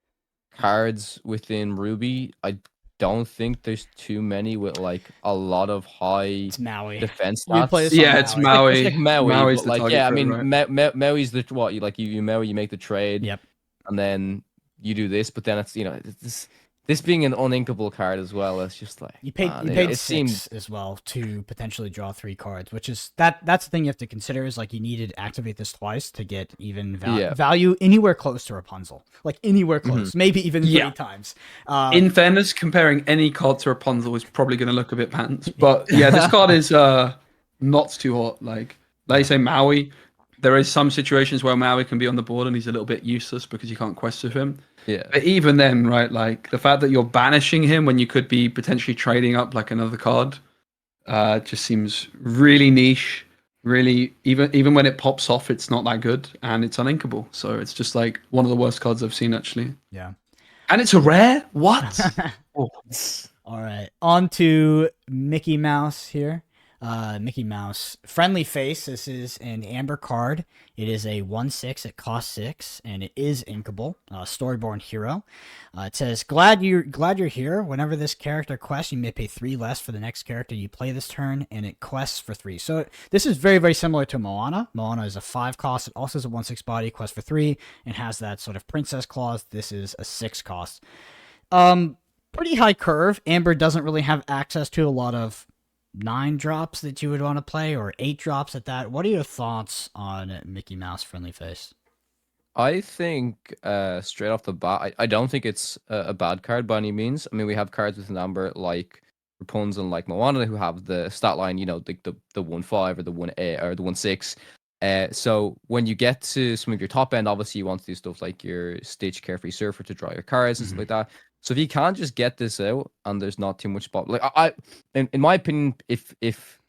S3: cards within Ruby, I don't think there's too many with like a lot of high
S1: It's Maui.
S3: defense
S1: We play
S3: stats.
S1: this on
S2: Yeah, it's Maui.
S3: It's like Maui.
S2: Maui's
S3: But
S2: the
S3: like,
S2: target
S3: yeah, I
S2: for it,
S3: mean,
S2: right?
S3: Maui's the what? You Maui, you make the trade.
S1: Yep.
S3: And then you do this, but then it's this being an uninkable card as well. It's just like
S1: You paid
S3: it
S1: 6
S3: seems
S1: as well to potentially draw 3 cards, which is that's the thing you have to consider, is like you needed to activate this twice to get even value anywhere close to Rapunzel, like anywhere close, maybe even 3 times.
S2: In fairness, comparing any card to Rapunzel is probably going to look a bit pants, but yeah, this card is not too hot. Like you say, Maui. There is some situations where Maui can be on the board and he's a little bit useless because you can't quest with him.
S3: Yeah.
S2: But even then, right, like the fact that you're banishing him when you could be potentially trading up like another card, just seems really niche. Really, even when it pops off, it's not that good and it's uninkable. So it's just like one of the worst cards I've seen, actually.
S1: Yeah.
S2: And it's a rare? What?
S1: All right. On to Mickey Mouse here. Mickey Mouse. Friendly Face. This is an Amber card. It is a 1/6. It costs 6, and it is inkable. Storyborn hero. It says, glad you're here. Whenever this character quests, you may pay 3 less for the next character you play this turn, and it quests for 3. So this is very, very similar to Moana. Moana is a 5-cost. It also has a 1/6 body, quests for 3, and has that sort of princess clause. This is a 6-cost. Pretty high curve. Amber doesn't really have access to a lot of 9 drops that you would want to play, or 8 drops at that. What are your thoughts on Mickey Mouse Friendly Face?
S3: I think straight off the bat, I don't think it's a bad card by any means. I mean, we have cards with an Amber like Rapunzel and like Moana who have the stat line, the 1/5 or the 1/8 or the 1/6. So when you get to some of your top end, obviously you want to do stuff like your Stitch Carefree Surfer to draw your cards and stuff like that. So if you can't just get this out and there's not too much spot, like in my opinion, if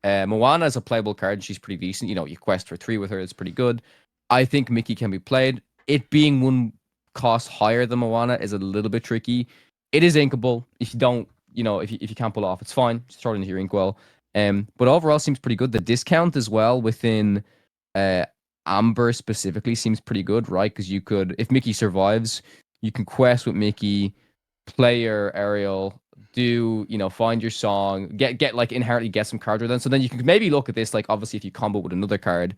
S3: Moana is a playable card, she's pretty decent. You quest for 3 with her, it's pretty good. I think Mickey can be played. It being 1 cost higher than Moana is a little bit tricky. It is inkable. If you don't, if you can't pull it off, it's fine. Just throw it into your inkwell. But overall seems pretty good. The discount as well within Amber specifically seems pretty good, right? Because you could, if Mickey survives, you can quest with Mickey, play your Ariel, find your song, get like inherently get some card then. So then you can maybe look at this, like obviously if you combo with another card,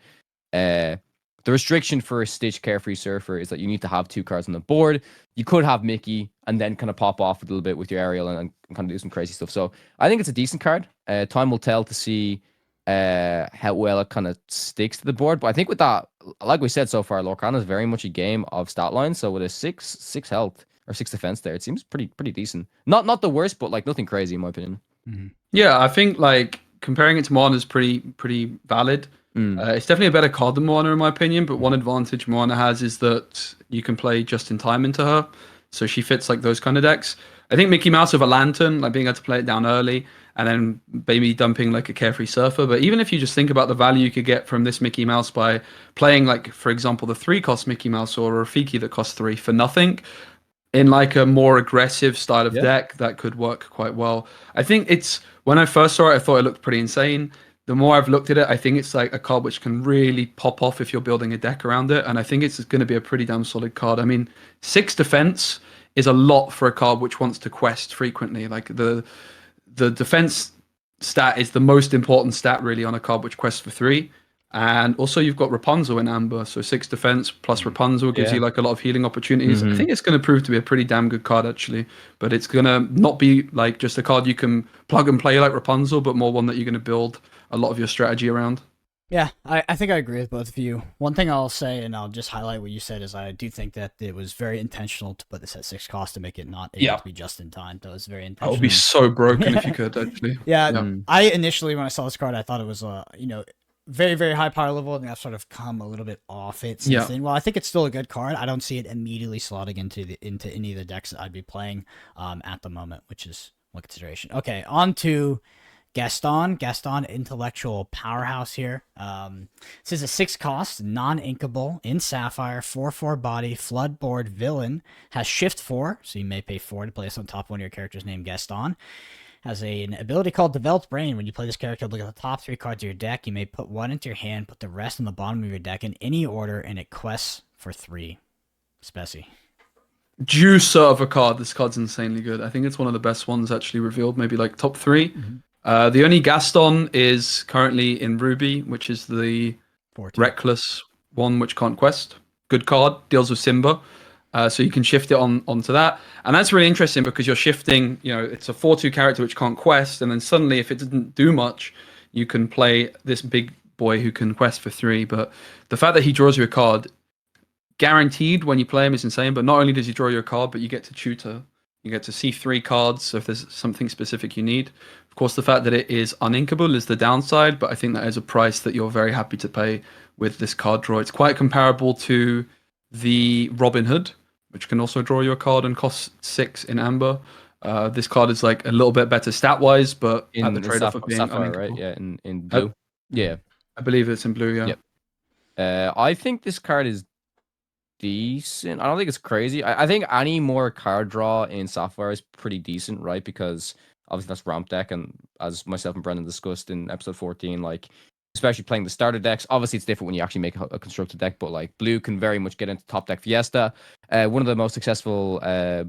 S3: the restriction for a Stitch Carefree Surfer is that you need to have 2 cards on the board. You could have Mickey and then kind of pop off a little bit with your Ariel and kind of do some crazy stuff. So I think it's a decent card. Time will tell to see how well it kind of sticks to the board. But I think with that, like we said so far, Lorcana is very much a game of stat lines. So with a 6 health or 6 defense there, it seems pretty decent. Not the worst, but like nothing crazy in my opinion.
S2: Yeah, I think like comparing it to Moana is pretty valid. It's definitely a better card than Moana in my opinion, but one advantage Moana has is that you can play just in time into her, so she fits like those kind of decks. I think Mickey Mouse with a Lantern, like being able to play it down early and then maybe dumping like a Carefree Surfer. But even if you just think about the value you could get from this Mickey Mouse by playing like, for example, the 3-cost Mickey Mouse or a Rafiki that costs 3 for nothing, in like a more aggressive style of
S3: Yeah.
S2: deck, that could work quite well. I think it's when I first saw it, I thought it looked pretty insane. The more I've looked at it, I think it's like a card which can really pop off if you're building a deck around it, and I think it's going to be a pretty damn solid card. I mean, 6 defense is a lot for a card which wants to quest frequently. Like the defense stat is the most important stat really on a card which quests for 3. And also you've got Rapunzel in Amber, so 6 defense plus Rapunzel gives you like a lot of healing opportunities. I think it's going to prove to be a pretty damn good card actually, but it's going to not be like just a card you can plug and play like Rapunzel, but more one that you're going to build a lot of your strategy around.
S1: Yeah, I think I agree with both of you. One thing I'll say, and I'll just highlight what you said, is I do think that it was very intentional to put this at 6 cost to make it not able to be just in time. That was very intentional.
S2: That would be so broken if you could actually.
S1: I initially, when I saw this card, I thought it was very, very high power level, and I've sort of come a little bit off it since then. Well, I think it's still a good card. I don't see it immediately slotting into any of the decks that I'd be playing at the moment, which is one consideration. Okay, on to Gaston, intellectual powerhouse here. This is a 6 cost, non-inkable, in Sapphire, 4/4 body, Floodborn villain, has shift 4, so you may pay 4 to place on top of one of your characters named Gaston. Has an ability called Developed Brain. When you play this character, look at the top 3 cards of your deck. You may put 1 into your hand, put the rest on the bottom of your deck in any order, and it quests for 3. Speci.
S2: Juicer of a card. This card's insanely good. I think it's one of the best ones actually revealed, maybe like top 3. The only Gaston is currently in Ruby, which is the
S1: 14.
S2: reckless one which can't quest. Good card, deals with Simba. So you can shift it onto that. And that's really interesting because you're shifting, it's a 4/2 character which can't quest, and then suddenly if it doesn't do much, you can play this big boy who can quest for 3. But the fact that he draws you a card, guaranteed when you play him, is insane. But not only does he draw you a card, but you get to tutor. You get to see 3 cards, so if there's something specific you need. Of course, the fact that it is uninkable is the downside, but I think that is a price that you're very happy to pay with this card draw. It's quite comparable to the Robin Hood, which can also draw you a card and cost 6 in Amber. This card is like a little bit better stat-wise, but at the trade-off of being
S3: Sapphire,
S2: uninkable.
S3: right? Yeah, in blue.
S2: I believe it's in blue, yeah.
S3: Yep. I think this card is decent. I don't think it's crazy. I think any more card draw in Sapphire is pretty decent, right? Because obviously that's ramp deck, and as myself and Brendan discussed in episode 14, like especially playing the starter decks, obviously it's different when you actually make a constructed deck, but like blue can very much get into top deck Fiesta. One of the most successful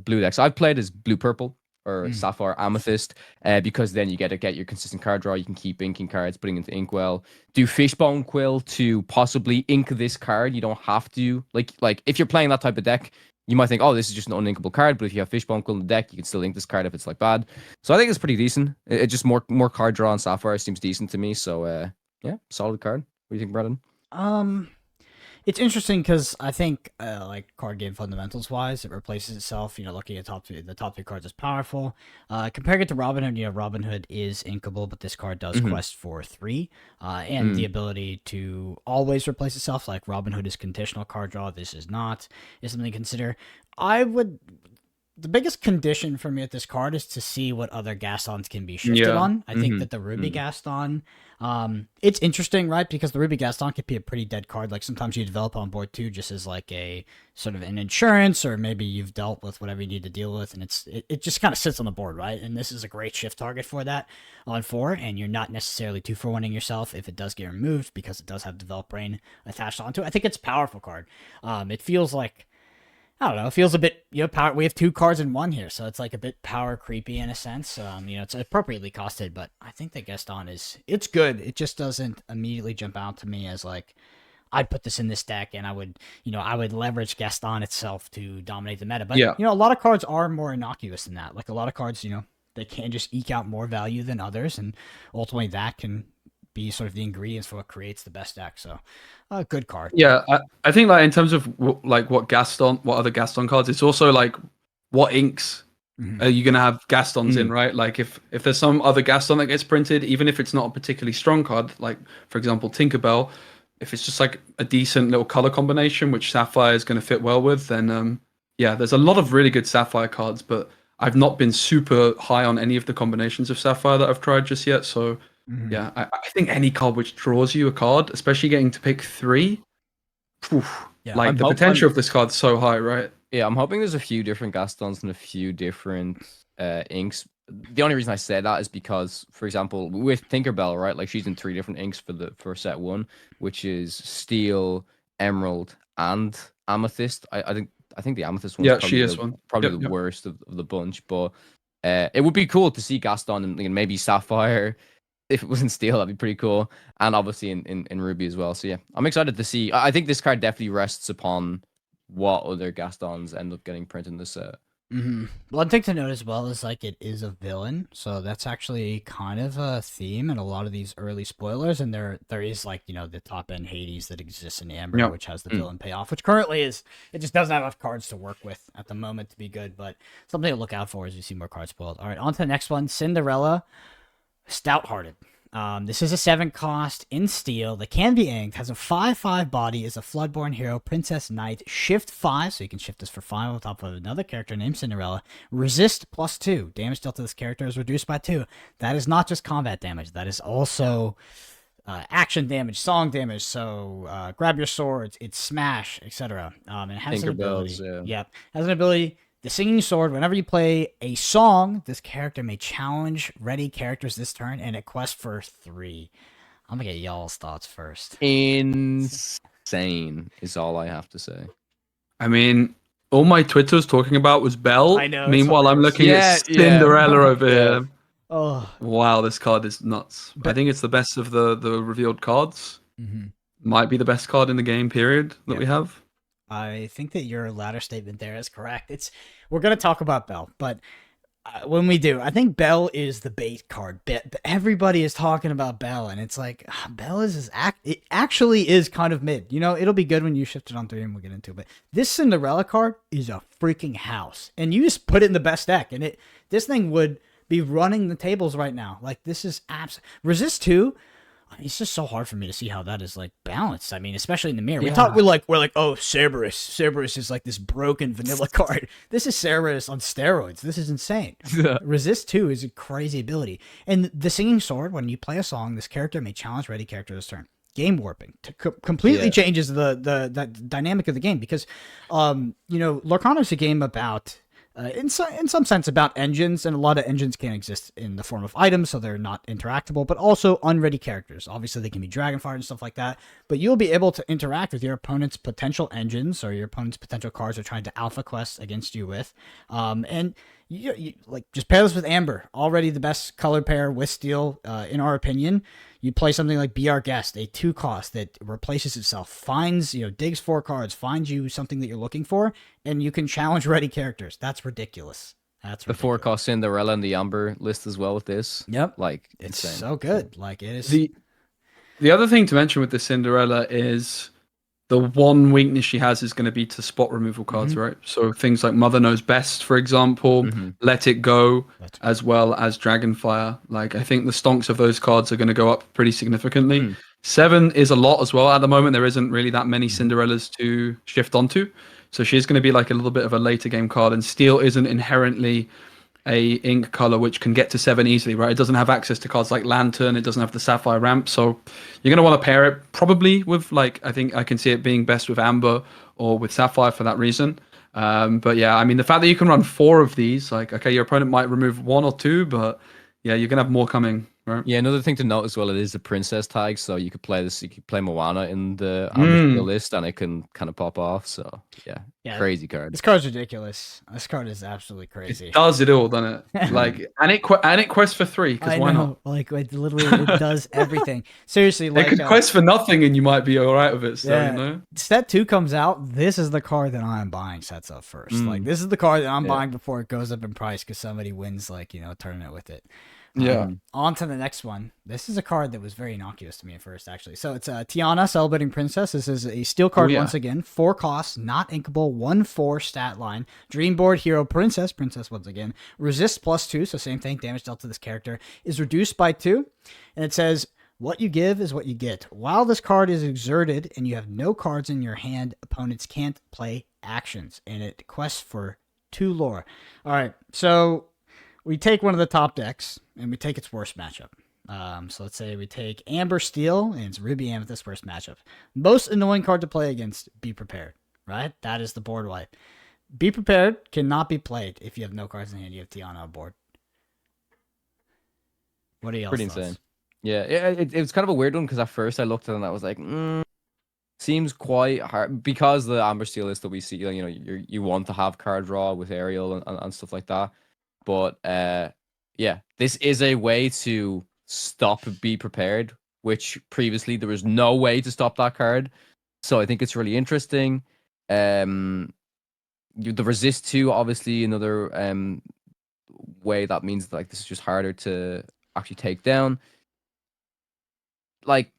S3: blue decks I've played is blue purple or Sapphire Amethyst, because then you get your consistent card draw. You can keep inking cards, putting into Inkwell. Do Fishbone Quill to possibly ink this card. You don't have to. Like if you're playing that type of deck, you might think, oh, this is just an uninkable card. But if you have Fishbone Quill in the deck, you can still ink this card if it's like bad. So I think it's pretty decent. It just more card draw on Sapphire seems decent to me. So yeah, solid card. What do you think, Brendan?
S1: It's interesting because I think, like card game fundamentals wise, it replaces itself. Looking at the top 3 cards is powerful. Comparing it to Robin Hood, Robin Hood is inkable, but this card does quest for 3, and the ability to always replace itself. Like Robin Hood is conditional card draw. This is not. Is something to consider. The biggest condition for me at this card is to see what other Gastons can be shifted on. I think that the Ruby Gaston, it's interesting, right? Because the Ruby Gaston could be a pretty dead card. Like sometimes you develop on board too, just as like a sort of an insurance, or maybe you've dealt with whatever you need to deal with, and it just kind of sits on the board, right? And this is a great shift target for that on 4, and you're not necessarily 2-for-1ing yourself if it does get removed because it does have Develop Brain attached onto it. I think it's a powerful card. It feels like, I don't know. It feels a bit, power. We have 2 cards in 1 here, so it's like a bit power creepy in a sense. It's appropriately costed, but I think that Gaston it's good. It just doesn't immediately jump out to me as like, I'd put this in this deck, and I would leverage Gaston itself to dominate the meta. But a lot of cards are more innocuous than that. Like a lot of cards, they can just eke out more value than others, and ultimately that can be sort of the ingredients for what creates the best deck. So a good card.
S2: Yeah, I think like in terms of like what other Gaston cards, it's also like what inks are you gonna have Gastons in, right? Like if there's some other Gaston that gets printed, even if it's not a particularly strong card, like for example Tinkerbell, if it's just like a decent little color combination which Sapphire is going to fit well with, then there's a lot of really good Sapphire cards, but I've not been super high on any of the combinations of Sapphire that I've tried just yet. So yeah, I think any card which draws you a card, especially getting to pick 3, like the potential of this card's so high, right?
S3: Yeah, I'm hoping there's a few different Gastons and a few different inks. The only reason I say that is because, for example, with Tinkerbell, right? Like she's in 3 different inks for set 1, which is Steel, Emerald, and Amethyst. I think the Amethyst one's
S2: Yeah, she is one.
S3: probably
S2: Yep,
S3: the
S2: yep.
S3: worst of the bunch. But it would be cool to see Gaston and maybe Sapphire. If it was in Steel, that'd be pretty cool. And obviously in Ruby as well. So yeah, I'm excited to see. I think this card definitely rests upon what other Gastons end up getting printed in the set.
S1: One thing to note as well is like it is a villain, so that's actually kind of a theme in a lot of these early spoilers. And there is like the top end Hades that exists in Amber,
S2: Yep.
S1: which has the villain payoff, which currently is it just doesn't have enough cards to work with at the moment to be good, but something to look out for as you see more cards spoiled. All right, on to the next one, Cinderella, Stouthearted. This is a 7 cost in steel that can be inked, has a 5/5 body, is a Floodborn hero, Princess Knight, shift 5, so you can shift this for 5 on top of another character named Cinderella, resist +2, damage dealt to this character is reduced by 2. That is not just combat damage, that is also action damage, song damage, so grab your swords, it's smash, etc. It has an ability.
S3: Tinkerbells,
S1: Yep, has an ability. The Singing Sword, whenever you play a song, this character may challenge ready characters this turn, and it quests for 3. I'm gonna get y'all's thoughts first.
S3: Insane is all I have to say.
S2: I mean, all my Twitter was talking about was Belle.
S1: I know, it's
S2: Meanwhile, I'm
S1: hilarious.
S2: looking at Cinderella over
S3: Yeah.
S2: here.
S1: Oh,
S2: Wow, this card is nuts. I think it's the best of the revealed cards. Might be the best card in the game, period, that we have.
S1: I think that your latter statement there is correct. We're gonna talk about Belle, but when we do, I think Belle is the bait card. Everybody is talking about Belle, and it's like Belle it actually is kind of mid. It'll be good when you shift it on 3, and we'll get into it. But this Cinderella card is a freaking house, and you just put it in the best deck, and this thing would be running the tables right now. Like this is resist 2. It's just so hard for me to see how that is like balanced. I mean, especially in the mirror.
S3: Yeah.
S1: We're like, oh, Cerberus. Cerberus is like this broken vanilla card. This is Cerberus on steroids. This is insane. Resist 2 is a crazy ability. And the Singing Sword, when you play a song, this character may challenge ready character this turn. Game warping completely changes the dynamic of the game because, Lorcana is a game about. In some sense about engines, and a lot of engines can't exist in the form of items, so they're not interactable, but also unready characters. Obviously, they can be Dragonfire and stuff like that, but you'll be able to interact with your opponent's potential engines or your opponent's potential cards they're trying to alpha quest against you with. And you like just pair this with Amber, already the best color pair with Steel, in our opinion. You play something like Be Our Guest, a 2 cost that replaces itself, finds, digs 4 cards, finds you something that you're looking for, and you can challenge ready characters. That's ridiculous.
S3: The 4 cost Cinderella and the Amber list as well with this.
S1: Yep.
S3: Like,
S1: it's
S3: insane.
S1: so good. Like, it is.
S2: The other thing to mention with the Cinderella is the one weakness she has is going to be to spot removal cards, right? So things like Mother Knows Best, for example, Let It Go, as well as Dragonfire. Like, I think the stonks of those cards are going to go up pretty significantly. 7 is a lot as well. At the moment, there isn't really that many Cinderellas to shift onto. So she's going to be like a little bit of a later game card. And Steel isn't inherently a ink color which can get to 7 easily, right? It doesn't have access to cards like Lantern. It doesn't have the Sapphire ramp. So you're going to want to pair it probably with, like, I think I can see it being best with Amber or with Sapphire for that reason. But yeah, I mean, the fact that you can run 4 of these, like, okay, your opponent might remove 1 or 2, but yeah, you're going to have more coming. Right.
S3: Yeah, another thing to note as well, it is a princess tag, so you could play this. You could play Moana in the list, and it can kind of pop off. So yeah, crazy card.
S1: This card's ridiculous. This card is absolutely crazy.
S2: It does it all, doesn't it? Like, and it quests for 3 because why not?
S1: Like, it literally it does everything. Seriously, like,
S2: it could quest for nothing, and you might be all right with it. So,
S1: Set 2 comes out. This is the card that I'm buying sets up first. Like, this is the card that I'm buying before it goes up in price because somebody wins, like, a tournament with it. On to the next one. This is a card that was very innocuous to me at first, actually. So it's Tiana, Celebrating Princess. This is a steel card once again. 4 costs, not inkable, 1/4 stat line. Dreamboard Hero Princess. Princess once again. Resist +2, so same thing. Damage dealt to this character is reduced by 2. And it says, what you give is what you get. While this card is exerted and you have no cards in your hand, opponents can't play actions. And it quests for 2 lore. All right, so we take one of the top decks, and we take its worst matchup. So let's say we take Amber Steel, and it's Ruby Amethyst worst matchup. Most annoying card to play against, be prepared, right? That is the board wipe. Be Prepared cannot be played if you have no cards in hand. You have Tiana on board. What are y'all's
S3: Pretty
S1: thoughts?
S3: insane. Yeah, it was kind of a weird one because at first I looked at it and I was like, seems quite hard because the Amber Steel list that we see, you know, you want to have card draw with Ariel and stuff like that. But yeah, this is a way to stop Be Prepared, which previously there was no way to stop that card. So I think it's really interesting. The Resist 2, obviously, another way that means like this is just harder to actually take down. Like,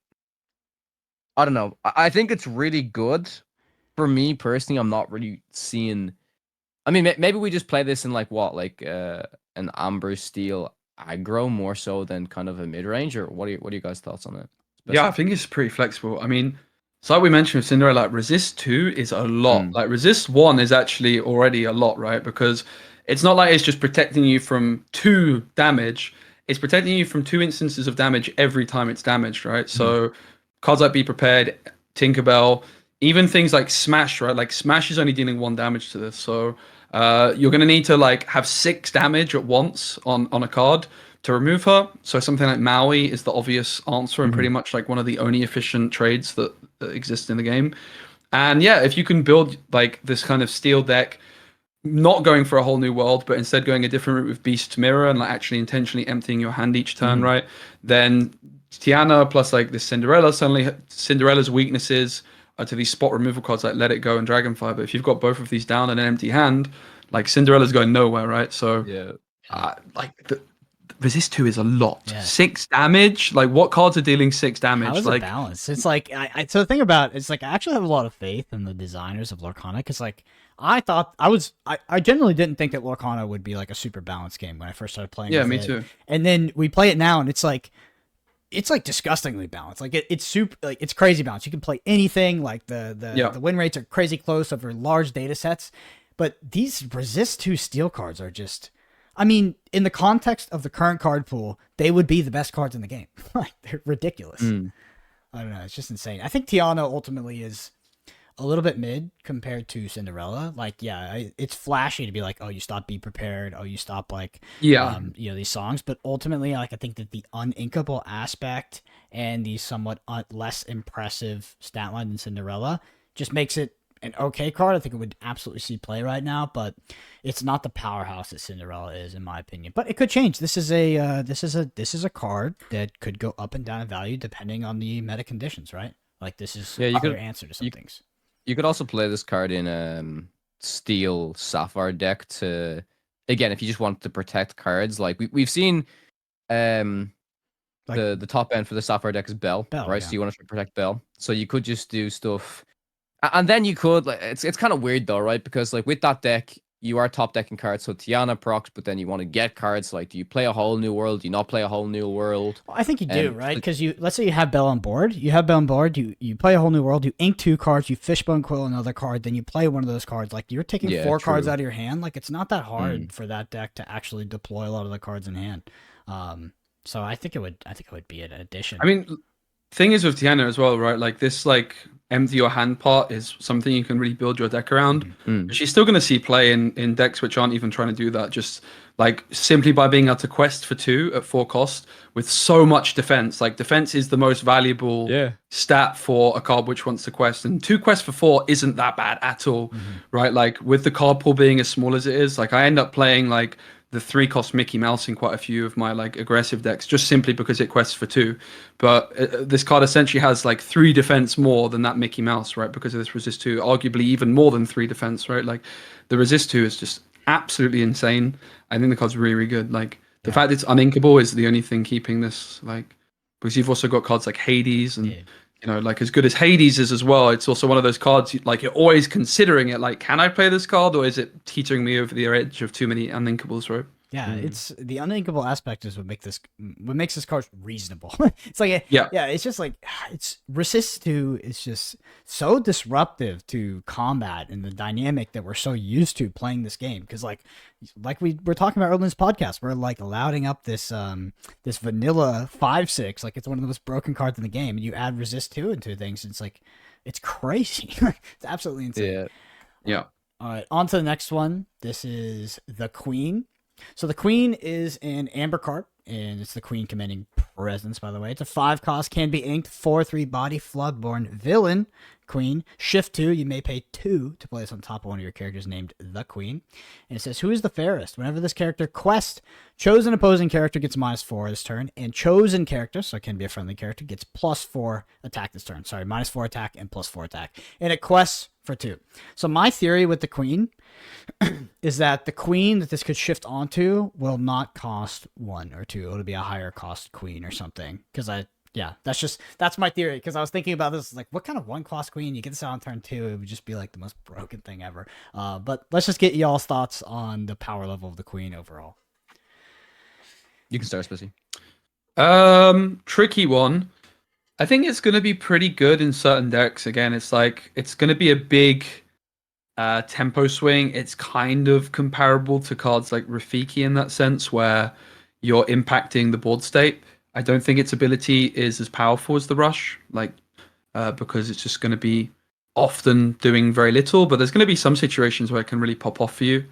S3: I don't know. I think it's really good. For me personally, I'm not really seeing. I mean, maybe we just play this in like what, like an Amber Steel aggro more so than kind of a mid range, or what are you guys' thoughts on it?
S2: Yeah, I think it's pretty flexible. I mean, so like we mentioned with Cinderella, like Resist 2 is a lot. Like Resist 1 is actually already a lot, right? Because it's not like it's just protecting you from 2 damage. It's protecting you from 2 instances of damage every time it's damaged, right? So cards like Be Prepared, Tinkerbell, even things like Smash, right? Like Smash is only dealing 1 damage to this. So you're going to need to like have 6 damage at once on a card to remove her. So something like Maui is the obvious answer and pretty much like one of the only efficient trades that exist in the game. And yeah, if you can build like this kind of steel deck, not going for a whole new world, but instead going a different route with Beast Mirror and like actually intentionally emptying your hand each turn, right? Then Tiana plus like this Cinderella, suddenly Cinderella's weaknesses are to these spot removal cards like Let It Go and Dragonfire. But if you've got both of these down and an empty hand, like Cinderella's going nowhere, right? So like the Resist 2 is a lot. 6 damage. Like, what cards are dealing 6 damage?
S1: How is
S2: like
S1: it balanced? It's like so the thing about it's like I actually have a lot of faith in the designers of Lorcana because like I thought I generally didn't think that Lorcana would be like a super balanced game when I first started playing.
S2: Yeah,
S1: with
S2: me
S1: it.
S2: too.
S1: And then we play it now, and it's like disgustingly balanced. Like it's super, like it's crazy balanced. You can play anything. Like the win rates are crazy close over large data sets. But these Resist 2 steel cards are just. I mean, in the context of the current card pool, they would be the best cards in the game. Like they're ridiculous. I don't know. It's just insane. I think Tiana ultimately is a little bit mid compared to Cinderella. Like, yeah, it's flashy to be like, oh, you stop Be Prepared. Oh, you stop like, you know, these songs. But ultimately, like, I think that the uninkable aspect and the somewhat less impressive stat line than Cinderella just makes it an okay card. I think it would absolutely see play right now, but it's not the powerhouse that Cinderella is, in my opinion. But it could change. This is a card that could go up and down in value depending on the meta conditions, right? Like this is
S3: you could
S1: answer to some things.
S3: You could also play this card in Steel Sapphire deck to again if you just want to protect cards. Like we've seen the top end for the Sapphire deck is Belle right? Yeah. So you want to protect Belle. So you could just do stuff. And then you could like it's kind of weird though, right? Because like with that deck, you are top decking cards, so Tiana procs, but then you want to get cards. Like, do you play a whole new world? Do you not play a whole new world?
S1: Well, I think you do, right? Because let's say you have Belle on board. You have Belle on board. You play a whole new world. You ink 2 cards. You Fishbone Quill another card. Then you play one of those cards. Like you're taking 4 cards out of your hand. Like it's not that hard for that deck to actually deploy a lot of the cards in hand. So I think it would be an addition.
S2: I mean, thing is with Tiana as well, right? Like this, like empty your hand part is something you can really build your deck around. She's still going to see play in decks which aren't even trying to do that. Just like simply by being able to quest for 2 at 4 cost with so much defense. Like defense is the most valuable stat for a card which wants to quest, and 2 quests for 4 isn't that bad at all, right? Like with the card pool being as small as it is, like I end up playing like the 3 cost Mickey Mouse in quite a few of my like aggressive decks just simply because it quests for 2. But this card essentially has like 3 defense more than that Mickey Mouse, right? Because of this Resist 2, arguably even more than 3 defense, right? Like the Resist 2 is just absolutely insane. I think the card's really, really good. Like the fact it's uninkable is the only thing keeping this, like, because you've also got cards like Hades and you know, like as good as Hades is as well, it's also one of those cards like you're always considering it, like, can I play this card or is it teetering me over the edge of too many uninkables, right?
S1: Yeah, it's the uninkable aspect is what makes this card reasonable. It's like it's just like it's Resist 2 is just so disruptive to combat and the dynamic that we're so used to playing this game, because like we were talking about earlier in this podcast, we're like louding up this this vanilla 5/6 like it's one of the most broken cards in the game, and you add Resist 2 into things, it's like it's crazy. It's absolutely insane.
S2: Yeah.
S1: All right, on to the next one. This is the Queen. So the Queen is an Amber card, and it's the Queen commanding presence, by the way. It's a 5 cost, can be inked, 4/3 body, Floodborn, villain, Queen. Shift 2, you may pay 2 to place on top of one of your characters named the Queen. And it says, who is the fairest? Whenever this character quests, chosen opposing character gets -4 this turn, and chosen character, so it can be a friendly character, gets +4 attack this turn. Sorry, -4 attack and +4 attack. And it quests for 2. So my theory with the Queen is that the Queen that this could shift onto will not cost 1 or 2. It'll be a higher cost Queen or something. Because that's my theory. Because I was thinking about this, like, what kind of 1-cost Queen? You get this out on turn 2, it would just be like the most broken thing ever. But let's just get y'all's thoughts on the power level of the Queen overall.
S3: You can start, Speci.
S2: Tricky one. I think it's going to be pretty good in certain decks. Again, it's going to be a big tempo swing. It's kind of comparable to cards like Rafiki in that sense, where you're impacting the board state. I don't think its ability is as powerful as the Rush, because it's just going to be often doing very little. But there's going to be some situations where it can really pop off for you.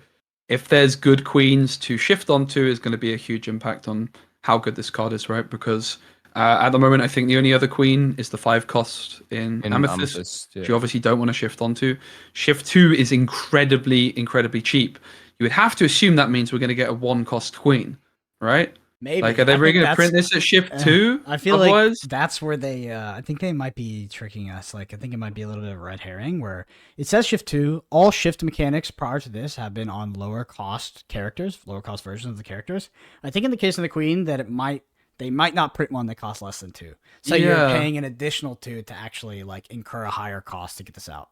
S2: If there's good queens to shift onto, is going to be a huge impact on how good this card is, right? Because at the moment, I think the only other queen is the 5 cost in Amethyst,
S3: yeah.
S2: which you obviously don't want to shift onto. Shift 2 is incredibly cheap. You would have to assume that means we're going to get a 1-cost queen, right?
S1: Maybe.
S2: Like, are they really going to print this at Shift 2?
S1: I feel like that's where they, I think they might be tricking us. Like, I think it might be a little bit of a red herring where it says Shift 2. All shift mechanics prior to this have been on lower cost characters, lower cost versions of the characters. I think in the case of the Queen that they might not print one that costs less than 2. So you're paying an additional 2 to actually like incur a higher cost to get this out.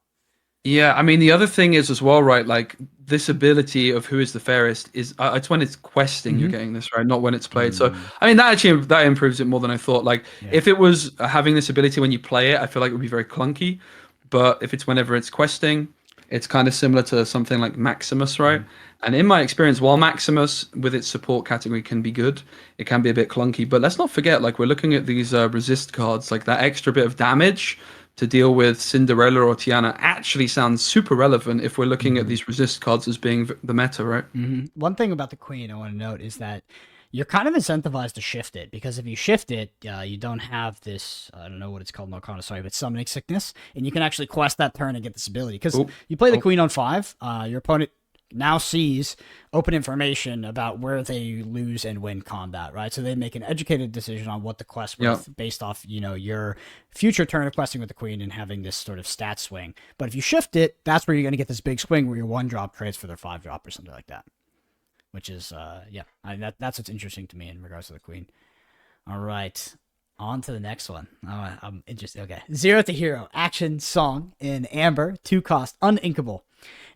S2: Yeah, I mean, the other thing is as well, right? Like, this ability of who is the fairest is it's when it's questing you're getting this, right? Not when it's played. So, I mean, that improves it more than I thought. Like, if it was having this ability when you play it, I feel like it would be very clunky. But if it's whenever it's questing, it's kind of similar to something like Maximus, right? And in my experience, while Maximus with its support category can be good, it can be a bit clunky. But let's not forget, like, we're looking at these resist cards, like that extra bit of damage to deal with Cinderella or Tiana actually sounds super relevant if we're looking at these resist cards as being the meta, right?
S1: One thing about the Queen I want to note is that you're kind of incentivized to shift it, because if you shift it, you don't have this, I don't know what it's called in Lorcana, sorry, but summoning sickness, and you can actually quest that turn and get this ability. Because you play the Queen on 5, your opponent now sees open information about where they lose and win combat, right? So they make an educated decision on what the quest with based off, your future turn of questing with the Queen and having this sort of stat swing. But if you shift it, that's where you're going to get this big swing where your 1-drop trades for their 5-drop or something like that. Which is, that's what's interesting to me in regards to the Queen. All right, on to the next one. I'm interested. Okay, 0 to Hero, action song in Amber, 2 cost, uninkable.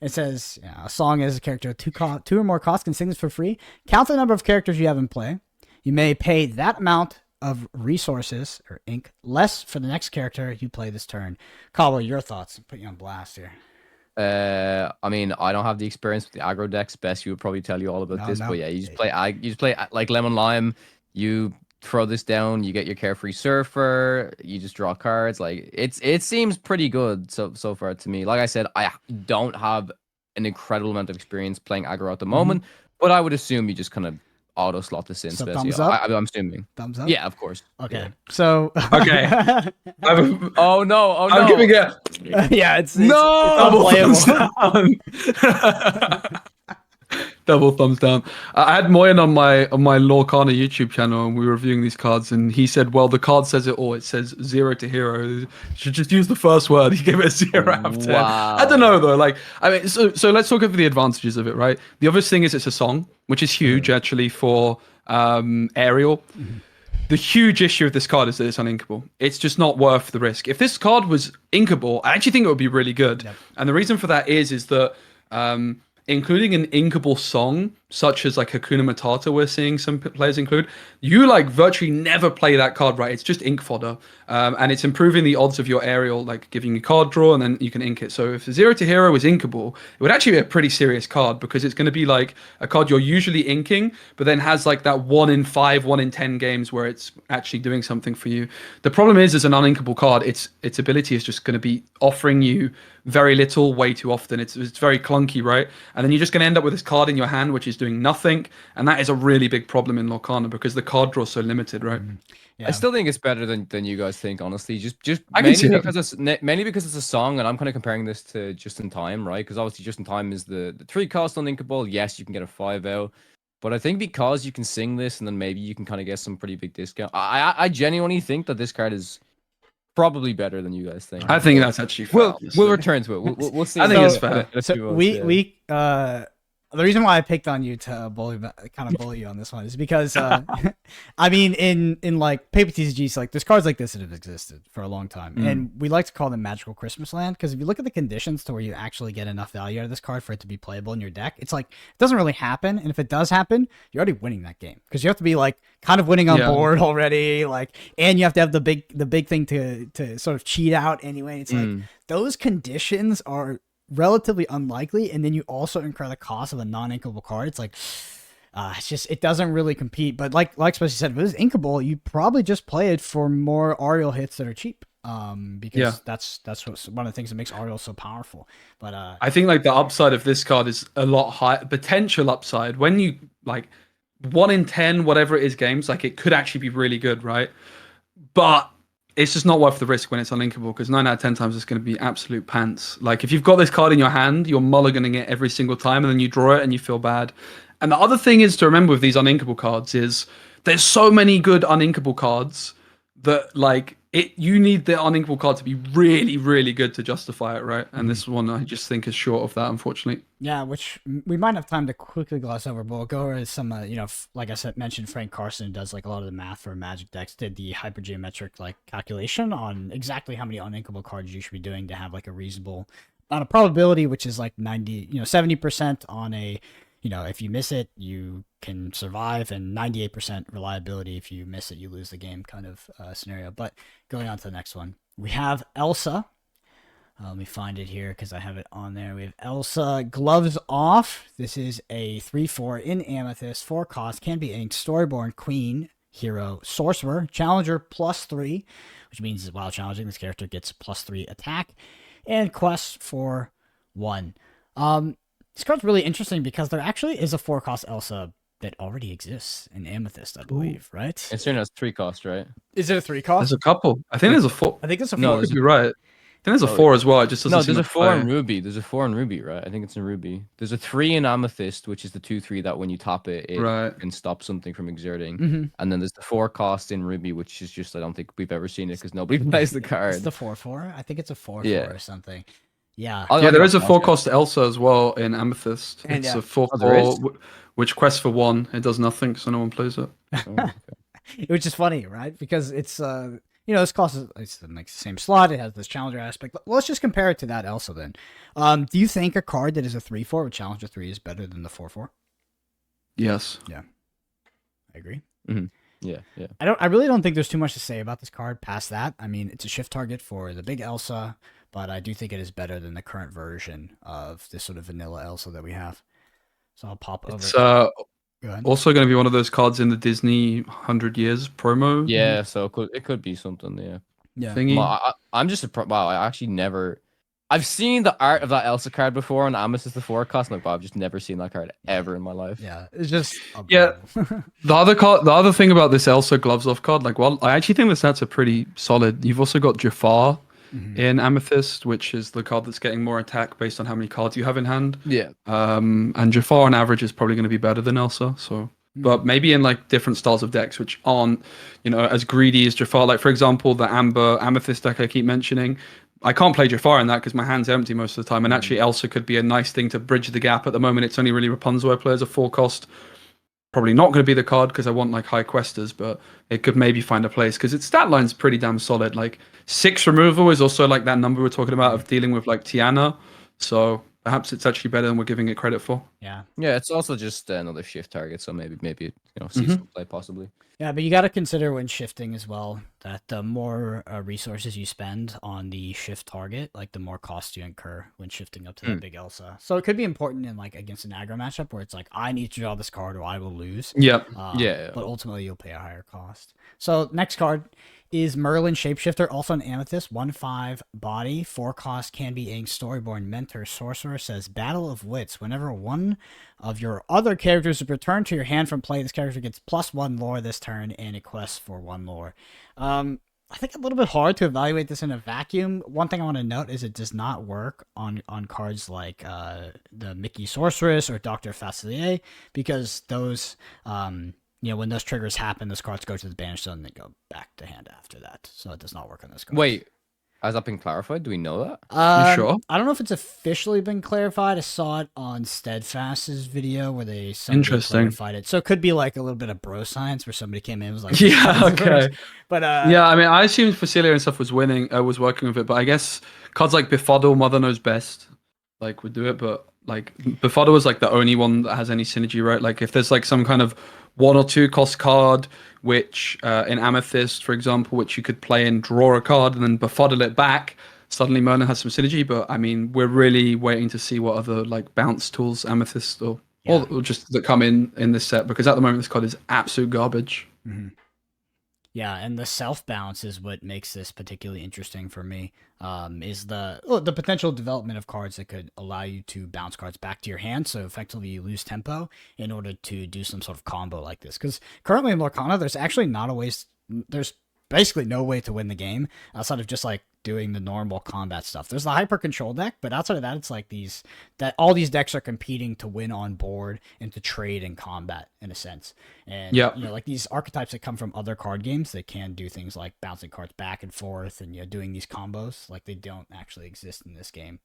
S1: It says a song is a character with 2 or more costs can sing this for free. Count the number of characters you have in play. You may pay that amount of resources or ink less for the next character you play this turn. Kawa, your thoughts? I'm putting you on blast here.
S3: I mean, I don't have the experience with the aggro decks. Speci would probably tell you all about this. But yeah, you just play like Lemon Lime. You throw this down, you get your Carefree Surfer, you just draw cards. Like, it seems pretty good so far to me. Like I said, I don't have an incredible amount of experience playing aggro at the moment, but I would assume you just kind of auto slot this in.
S1: So thumbs up?
S3: I'm assuming.
S1: Thumbs up?
S3: Yeah, of course.
S1: Okay.
S3: Yeah.
S1: So
S2: Okay.
S3: Oh no!
S2: I'm giving it.
S1: yeah, it's
S2: double thumbs down. Double thumbs down. I had Moyen on my Lorcana YouTube channel, and we were reviewing these cards, and he said, "Well, the card says it all. It says 0 to Hero. You should just use the first word." He gave it a 0 out of 10.
S3: Wow.
S2: I don't know though. Like, I mean, so let's talk about the advantages of it, right? The obvious thing is it's a song, which is huge actually for Ariel. The huge issue of this card is that it's uninkable. It's just not worth the risk. If this card was inkable, I actually think it would be really good. Yep. And the reason for that is that including an inkable song such as like Hakuna Matata, we're seeing some players include, you like virtually never play that card, right? It's just ink fodder, and it's improving the odds of your aerial, like giving you card draw, and then you can ink it. So if Zero to Hero is inkable, it would actually be a pretty serious card, because it's going to be like a card you're usually inking, but then has like that 1 in 5, 1 in 10 games where it's actually doing something for you. The problem is, as an uninkable card, its ability is just going to be offering you very little way too often. It's very clunky, right? And then you're just going to end up with this card in your hand which is doing nothing, and that is a really big problem in Lorcana, because the card draw is so limited, right?
S3: I still think it's better than you guys think, honestly. Just
S2: I can see
S3: mainly because it's a song, and I'm kind of comparing this to Just in Time, right? Because obviously Just in Time is the 3 cost uninkable. Yes, you can get a 5 out, but I think because you can sing this, and then maybe you can kind of get some pretty big discount. I genuinely think that this card is probably better than you guys think.
S2: I think that's actually fair.
S3: We'll return to it. We'll see.
S2: I think it's fair.
S1: So the reason why I picked on you to kind of bully you on this one is because I mean, in like paper TCGs, like there's cards like this that have existed for a long time, and we like to call them Magical Christmas Land, because if you look at the conditions to where you actually get enough value out of this card for it to be playable in your deck, it's like it doesn't really happen, and if it does happen, you're already winning that game, because you have to be like kind of winning on board already, like, and you have to have the big thing to sort of cheat out anyway. It's like those conditions are relatively unlikely, and then you also incur the cost of a non-inkable card. It's like it's just, it doesn't really compete. But like Speci said, if it was inkable, you'd probably just play it for more Ariel hits that are cheap, because that's one of the things that makes Ariel so powerful. But
S2: I think like the upside of this card is a lot higher potential upside. When you like 1 in 10 whatever it is games, like it could actually be really good, right? But it's just not worth the risk when it's uninkable, because 9 out of 10 times it's going to be absolute pants. Like if you've got this card in your hand, you're mulliganing it every single time, and then you draw it and you feel bad. And the other thing is to remember with these uninkable cards is there's so many good uninkable cards that like you need the uninkable card to be really, really good to justify it, right? And this one I just think is short of that, unfortunately.
S1: Yeah, which we might have time to quickly gloss over, but we'll go over some, like I said, mentioned Frank Carson does like a lot of the math for Magic decks, did the hypergeometric like calculation on exactly how many uninkable cards you should be doing to have like a reasonable on a probability, which is like 70% on a, if you miss it, you can survive, and 98% reliability. If you miss it, you lose the game kind of scenario. But going on to the next one, we have Elsa. Let me find it here because I have it on there. We have Elsa, Gloves Off. This is a 3/4 in Amethyst, 4 cost, can be inked, Storyborn, Queen, Hero, Sorcerer, Challenger +3, which means while challenging, this character gets +3 attack, and Quest for 1. This card's really interesting because there actually is a 4 cost Elsa that already exists in Amethyst, I believe, right?
S3: It's saying it's 3 cost, right?
S1: Is it a 3 cost?
S2: There's a couple. I think there's a 4.
S1: I think it's a 4.
S2: No, you're right. I think there's a 4 as well. It just doesn't.
S3: No, there's a 4 in Ruby. There's a 4 in Ruby, right? I think it's in Ruby. There's a 3 in Amethyst, which is the 2/3 that when you top it, it can stop something from exerting. And then there's the 4 cost in Ruby, which is just, I don't think we've ever seen it because nobody plays the card.
S1: It's the 4/4. I think it's a 4/4 or something. Yeah.
S2: Yeah, there is a 4 cost Elsa as well in Amethyst.
S1: And
S2: it's a 4/4, which quests for 1. It does nothing, so no one plays it.
S1: Which is funny, right? Because it's this cost is it's like the same slot. It has this challenger aspect. But let's just compare it to that Elsa then. Do you think a card that is a 3/4 with Challenger 3 is better than the 4/4?
S2: Yes.
S1: Yeah, I agree.
S3: Yeah.
S1: I really don't think there's too much to say about this card past that. I mean, it's a shift target for the big Elsa, but I do think it is better than the current version of this sort of vanilla Elsa that we have. So I'll pop over.
S2: It's also going to be one of those cards in the Disney 100 Years promo.
S3: Yeah, so it could be something. Yeah.
S2: Thingy.
S3: Well, I'm just surprised. Wow, I actually never. I've seen the art of that Elsa card before on Amethyst the 4 cost. I'm like, wow, I've just never seen that card ever in my life.
S1: Yeah, it's just
S2: the other thing about this Elsa Gloves Off card, like, well, I actually think the stats are pretty solid. You've also got Jafar in Amethyst, which is the card that's getting more attack based on how many cards you have in hand.
S3: Yeah.
S2: And Jafar on average is probably going to be better than Elsa. So, but maybe in like different styles of decks which aren't, as greedy as Jafar. Like for example, the Amethyst deck I keep mentioning. I can't play Jafar in that because my hand's empty most of the time. And actually, Elsa could be a nice thing to bridge the gap. At the moment, it's only really Rapunzel where players are 4 cost. Probably not going to be the card because I want like high questers, but it could maybe find a place because its stat line's pretty damn solid. Like 6 removal is also like that number we're talking about of dealing with like Tiana. So perhaps it's actually better than we're giving it credit for.
S1: Yeah.
S3: Yeah, it's also just another shift target, so maybe see some play possibly.
S1: Yeah, but you got to consider when shifting as well that the more resources you spend on the shift target, like the more cost you incur when shifting up to that big Elsa. So it could be important in like against an aggro matchup where it's like I need to draw this card or I will lose.
S2: Yep.
S3: Yeah.
S1: But ultimately you'll pay a higher cost. So next card is Merlin Shapeshifter, also an Amethyst, 1/5 body, 4 cost, can be inked, Storyborn Mentor, Sorcerer, says Battle of Wits. Whenever one of your other characters is returned to your hand from play, this character gets +1 lore this turn and it quests for 1 lore. I think a little bit hard to evaluate this in a vacuum. One thing I want to note is it does not work on cards like the Micky Sorceress or Dr. Facilier, because those when those triggers happen, those cards go to the banish zone and they go back to hand after that. So it does not work on those cards.
S3: Wait, has that been clarified? Do we know that?
S2: You sure?
S1: I don't know if it's officially been clarified. I saw it on Steadfast's video where they clarified it. So it could be like a little bit of bro science where somebody came in and was like,
S2: yeah, okay.
S1: But
S2: yeah, I mean, I assumed Facilia and stuff was was working with it, but I guess cards like Befuddle, Mother Knows Best, like would do it, but like Befuddle is like the only one that has any synergy, right? Like if there's like some kind of 1 or 2 cost card, which in Amethyst, for example, which you could play and draw a card and then befuddle it back, suddenly Merlin has some synergy. But I mean, we're really waiting to see what other like bounce tools Amethyst or just that come in this set, because at the moment this card is absolute garbage.
S1: Mm-hmm. Yeah, and the self bounce is what makes this particularly interesting for me. Is the potential development of cards that could allow you to bounce cards back to your hand, so effectively you lose tempo in order to do some sort of combo like this. Because currently in Lorcana, there's basically no way to win the game outside of just like doing the normal combat stuff. There's the hyper control deck, but outside of that, it's like all these decks are competing to win on board and to trade in combat in a sense. And like these archetypes that come from other card games that can do things like bouncing cards back and forth and doing these combos, like they don't actually exist in this game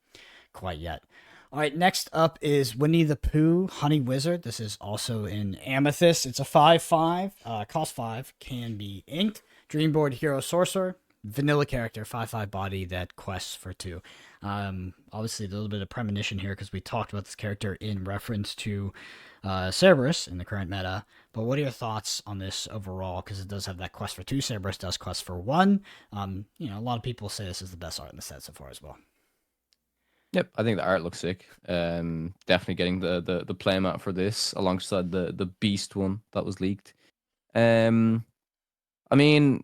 S1: quite yet. All right, next up is Winnie the Pooh, Honey Wizard. This is also in Amethyst. It's a 5/5, cost 5, can be inked. Dreamboard Hero Sorcerer, vanilla character, 5/5 body that quests for 2. Obviously, a little bit of premonition here because we talked about this character in reference to Cerberus in the current meta. But what are your thoughts on this overall? Because it does have that quest for 2. Cerberus does quest for 1. A lot of people say this is the best art in the set so far as well.
S3: Yep, I think the art looks sick. Definitely getting the playmat for this alongside the Beast one that was leaked. I mean,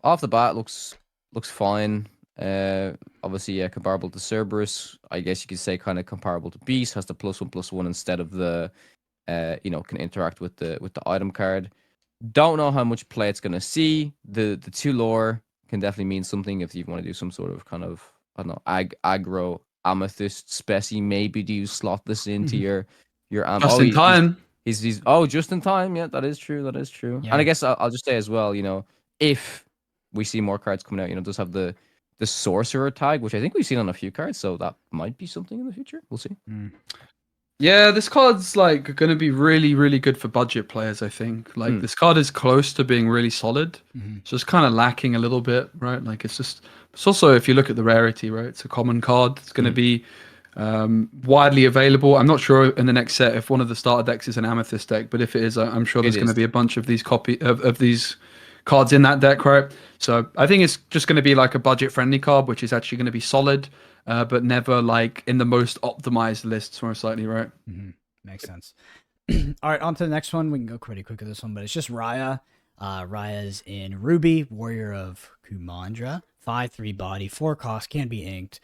S3: off the bat, looks fine. Obviously, comparable to Cerberus. I guess you could say kind of comparable to Beast. Has the +1/+1 instead of the, can interact with the item card. Don't know how much play it's gonna see. The 2 lore can definitely mean something if you want to do some sort of kind of, I don't know, aggro Amethyst Speci. Maybe do you slot this into your
S2: Just in time.
S3: He's just in time. Yeah, that is true. Yeah. And I guess I'll just say as well, if we see more cards coming out, it does have the Sorcerer tag, which I think we've seen on a few cards, so that might be something in the future. We'll see.
S2: Yeah, this card's like going to be really, really good for budget players, I think. Like this card is close to being really solid. It's just kind of lacking a little bit, right? Like it's also, if you look at the rarity, right? It's a common card. It's going to be widely available. I'm not sure in the next set if one of the starter decks is an Amethyst deck, but if it is, I'm sure there's going to be a bunch of these of these cards in that deck, right? So I think it's just going to be like a budget friendly card, which is actually going to be solid, but never like in the most optimized lists, most likely, right?
S1: Makes sense. All right, on to the next one. We can go pretty quick with this one, but it's just Raya. Raya's in Ruby, Warrior of Kumandra, 5/3 body, 4 cost, can be inked,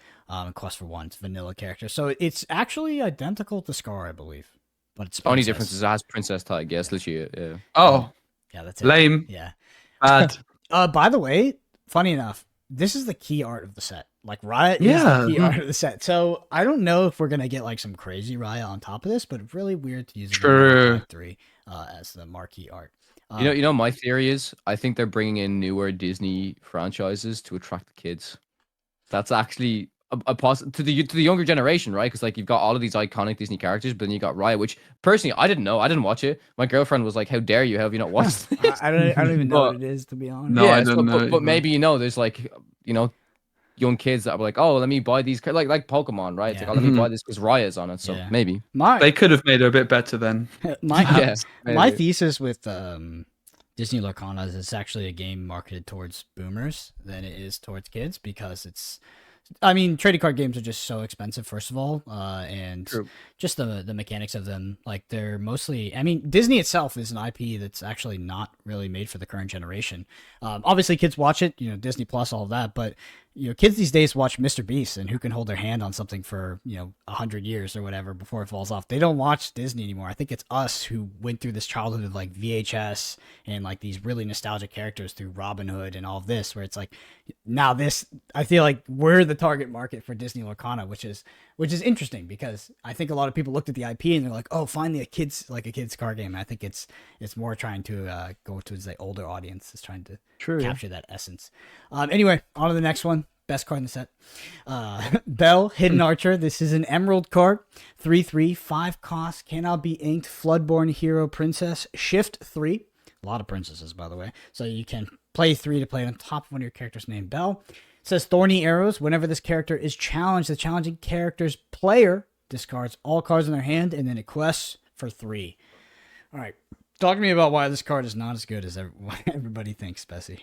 S1: quest for 1. It's vanilla character, so it's actually identical to Scar, I believe, but it's
S3: only difference is it has princess tag. Yes, literally. Yeah.
S2: Oh,
S1: yeah, that's it.
S2: Lame.
S1: Yeah.
S2: Bad.
S1: By the way, funny enough, this is the key art of the set. Like Raya is the key art of the set. So I don't know if we're gonna get like some crazy Raya on top of this, but really weird to use 3 as the marquee art.
S3: My theory is I think they're bringing in newer Disney franchises to attract the kids. That's actually a to the younger generation, right? Because like you've got all of these iconic Disney characters, but then you got Raya, which personally I didn't know. I didn't watch it. My girlfriend was like, "How dare you? How have you not watched this?"
S1: I don't even know what it is, to be honest.
S2: No, I don't know.
S3: But maybe there's like young kids that are like, oh, let me buy these, like Pokemon, right? It's like, oh, let me buy this because Raya's on it. So
S1: Yeah.
S3: maybe
S2: They could have made it a bit better then.
S1: my
S3: Yeah,
S1: my
S3: maybe.
S1: thesis with Disney Lorcana is it's actually a game marketed towards boomers than it is towards kids because it's. I mean, trading card games are just so expensive, first of all, and
S3: True.
S1: just the mechanics of them. Like they're mostly. I mean, Disney itself is an IP that's actually not really made for the current generation. Obviously, kids watch it, you know, Disney Plus, all of that, but you know, kids these days watch Mr. Beast and who can hold their hand on something for 100 years or whatever before it falls off. They don't watch Disney anymore. I think it's us who went through this childhood of like VHS and like these really nostalgic characters through Robin Hood and all of this, where it's like now this. I feel like we're the target market for Disney Lorcana, which is interesting because I think a lot of people looked at the IP and they're like, oh, finally a kids card game. And I think it's more trying to go towards the older audience, is trying to capture that essence. Anyway, on to the next one. Best card in the set. Belle, Hidden Archer. This is an emerald card. 3/3, 5 cost, cannot be inked. Floodborn Hero Princess. Shift 3. A lot of princesses, by the way. So you can play 3 to play it on top of one of your characters named Belle. It says Thorny Arrows. Whenever this character is challenged, the challenging character's player discards all cards in their hand and then it quests for 3. All right. Talk to me about why this card is not as good as everybody thinks, Speci.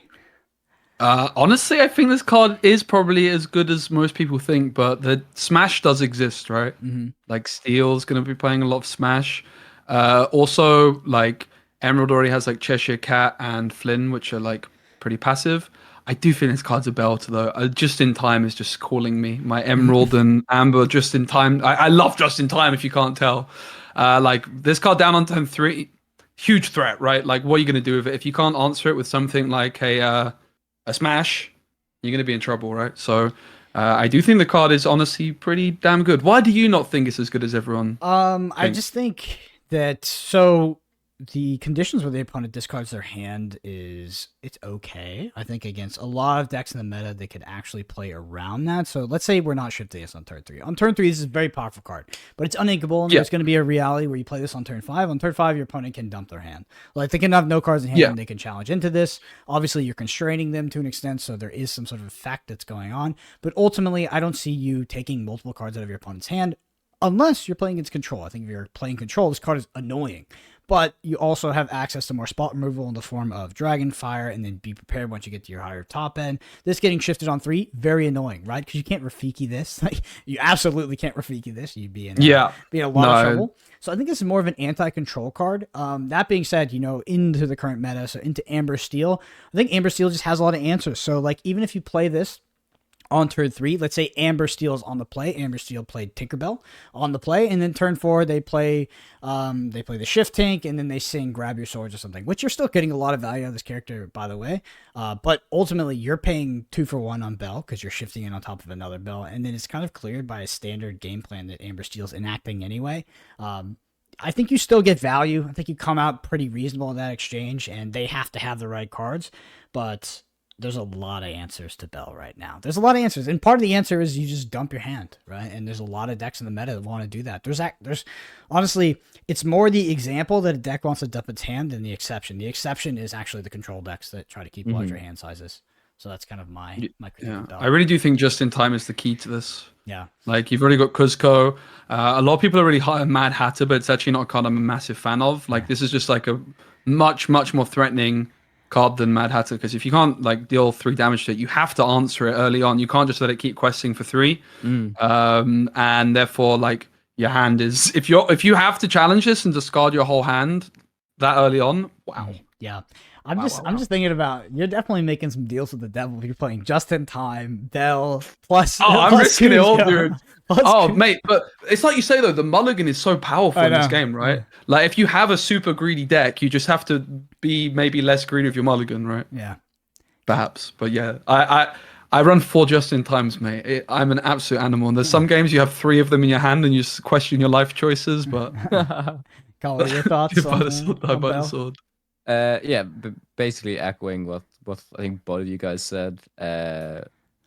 S2: Honestly, I think this card is probably as good as most people think, but the Smash does exist, right?
S1: Mm-hmm.
S2: Like Steel's going to be playing a lot of Smash. Also, like Emerald already has like Cheshire Cat and Flynn, which are like pretty passive. I do think this card's a belter though. Just in Time is just calling me. My Emerald and Amber Just in Time. I love Just in Time, if you can't tell. Like this card down on turn 3, huge threat, right? Like what are you going to do with it? If you can't answer it with something like a Smash, you're going to be in trouble, right? So I do think the card is honestly pretty damn good. Why do you not think it's as good as everyone?
S1: I just think that the conditions where the opponent discards their hand it's okay. I think against a lot of decks in the meta, they could actually play around that. So let's say we're not shifting this on turn 3. On turn 3, this is a very powerful card, but it's uninkable. And there's going to be a reality where you play this on turn 5. On turn 5, your opponent can dump their hand. Like they can have no cards in hand and they can challenge into this. Obviously, you're constraining them to an extent, so there is some sort of effect that's going on. But ultimately, I don't see you taking multiple cards out of your opponent's hand unless you're playing against control. I think if you're playing control, this card is annoying. But you also have access to more spot removal in the form of Dragon Fire, and then be prepared once you get to your higher top end. This getting shifted on 3, very annoying, right? Because you can't Rafiki this. Like, you absolutely can't Rafiki this. You'd be in a lot of trouble. So I think this is more of an anti-control card. That being said, into the current meta, so into Amber Steel, I think Amber Steel just has a lot of answers. So like even if you play this on turn 3, let's say Amber Steel is on the play. Amber Steel played Tinkerbell on the play, and then turn 4 they play the Shift Tank, and then they sing Grab Your Swords or something, which you're still getting a lot of value out of this character, by the way. But ultimately, you're paying 2 for 1 on Belle because you're shifting in on top of another Belle, and then it's kind of cleared by a standard game plan that Amber Steel's enacting anyway. I think you still get value. I think you come out pretty reasonable in that exchange, and they have to have the right cards, but there's a lot of answers to Belle right now. There's a lot of answers, and part of the answer is you just dump your hand, right? And there's a lot of decks in the meta that want to do that. There's honestly, it's more the example that a deck wants to dump its hand than the exception. The exception is actually the control decks that try to keep larger hand sizes. So that's kind of my critique of Belle.
S2: I really do think Just in Time is the key to this.
S1: Yeah.
S2: Like you've already got Cuzco. A lot of people are really high on Mad Hatter, but it's actually not a card I'm a massive fan of. Like this is just like a much more threatening card than Mad Hatter, because if you can't like deal 3 damage to it, you have to answer it early on. You can't just let it keep questing for 3. And therefore, like your hand is if you have to challenge this and discard your whole hand that early on, wow.
S1: Yeah. I'm just thinking about, you're definitely making some deals with the devil if you're playing Just in Time, Belle, plus.
S2: I'm risking it all, dude.
S1: Plus
S2: Mate, but it's like you say though, the mulligan is so powerful in this game, right? Yeah. Like if you have a super greedy deck, you just have to be maybe less greedy with your mulligan, right?
S1: Yeah.
S2: Perhaps, but yeah, I run 4 Just in Times, mate. I'm an absolute animal. And there's some games you have 3 of them in your hand and you just question your life choices, but.
S1: Kawa, your thoughts on
S2: the sword.
S3: Basically echoing what I think both of you guys said.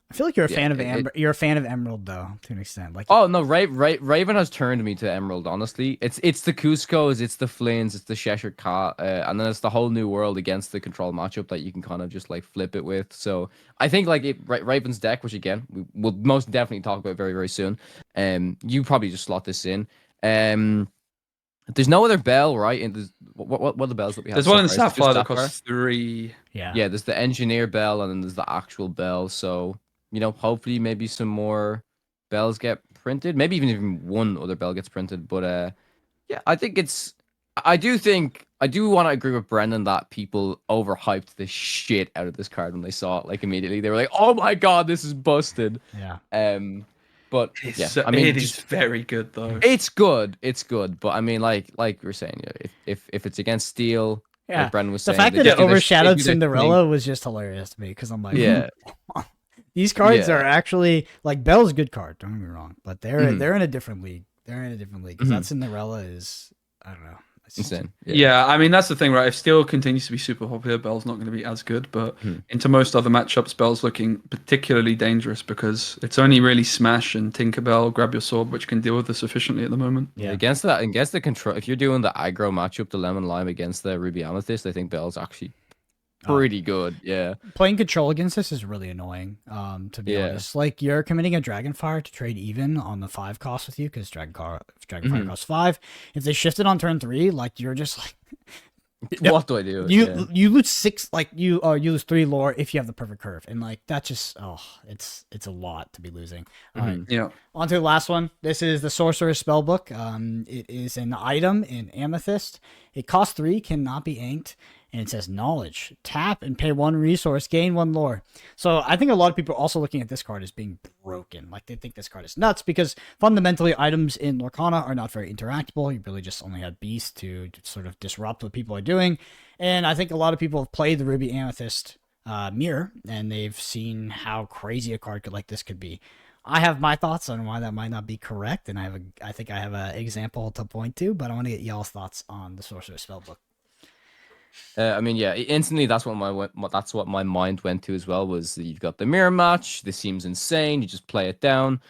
S1: I feel like you're a
S3: Yeah,
S1: fan of you're a fan of Emerald though, to an extent. Like,
S3: oh no, Raven has turned me to Emerald. Honestly, it's the Cusco's, it's the Flynns, it's the Cheshire Cat, and then it's the whole new world against the control matchup that you can kind of just like flip it with. So I think like Raven's deck, which again we will most definitely talk about very very soon. You probably just slot this in. There's no other Belle, right? And what are the Bells that we have?
S2: There's one in
S3: so far? Is it just
S2: Sapphire that costs 3.
S3: Yeah, there's the Engineer Belle, and then there's the actual Belle. So hopefully maybe some more Bells get printed. Maybe even one other Belle gets printed. But yeah, I think I do want to agree with Brendan that people overhyped the shit out of this card when they saw it. Like immediately, they were like, "Oh my god, this is busted."
S1: yeah.
S3: But
S2: It's,
S3: yeah, I mean,
S2: it is very good though.
S3: it's good. But I mean, like we were saying, if it's against Steel,
S1: Yeah,
S3: like Brendan was
S1: the
S3: saying,
S1: fact
S3: they
S1: that it
S3: do their-
S1: overshadowed
S3: they do their
S1: Cinderella
S3: thing.
S1: was just hilarious to me because I'm like,
S3: Yeah.
S1: these cards
S3: Yeah.
S1: are actually like Belle's a good card. Don't get me wrong, but they're
S3: Mhm.
S1: they're in a different league. They're in a different league because
S3: Mhm.
S1: that Cinderella is, I don't know, it's just-
S3: Insane.
S2: Yeah, I mean that's the thing, right? If Steel continues to be super popular, Belle's not going to be as good. But
S3: Hmm.
S2: into most other matchups, Belle's looking particularly dangerous because it's only really Smash and Tinkerbell, Grab Your Sword, which can deal with this efficiently at the moment.
S3: Yeah,
S1: Yeah.
S3: against the control. If you're doing the aggro matchup, the Lemon Lime against the Ruby Amethyst, I think Belle's actually pretty good. Yeah.
S1: Playing control against this is really annoying. To be
S3: Yeah.
S1: honest, like you're committing a Dragonfire to trade even on the 5 cost with you because Dragonfire costs 5. If they shift it on turn 3, like you're just like Yep.
S3: What do I do?
S1: you lose 6, like you lose 3 lore if you have the perfect curve, and like that just it's a lot to be losing. All right,
S2: Yeah.
S1: on to the last one. This is the Sorcerer Spellbook. It is an item in Amethyst. It costs 3, cannot be inked, and it says knowledge. Tap and pay 1 resource, gain 1 lore. So I think a lot of people are also looking at this card as being broken. Like they think this card is nuts because fundamentally items in Lorcana are not very interactable. You really just only have Beast to sort of disrupt what people are doing. And I think a lot of people have played the Ruby Amethyst mirror, and they've seen how crazy a card like this could be. I have my thoughts on why that might not be correct, and I think I have an example to point to, but I want to get y'all's thoughts on the Sorcerer Spellbook.
S3: I mean, yeah, instantly that's what my mind went to as well. Was that you've got the mirror match. This seems insane. You just play it down,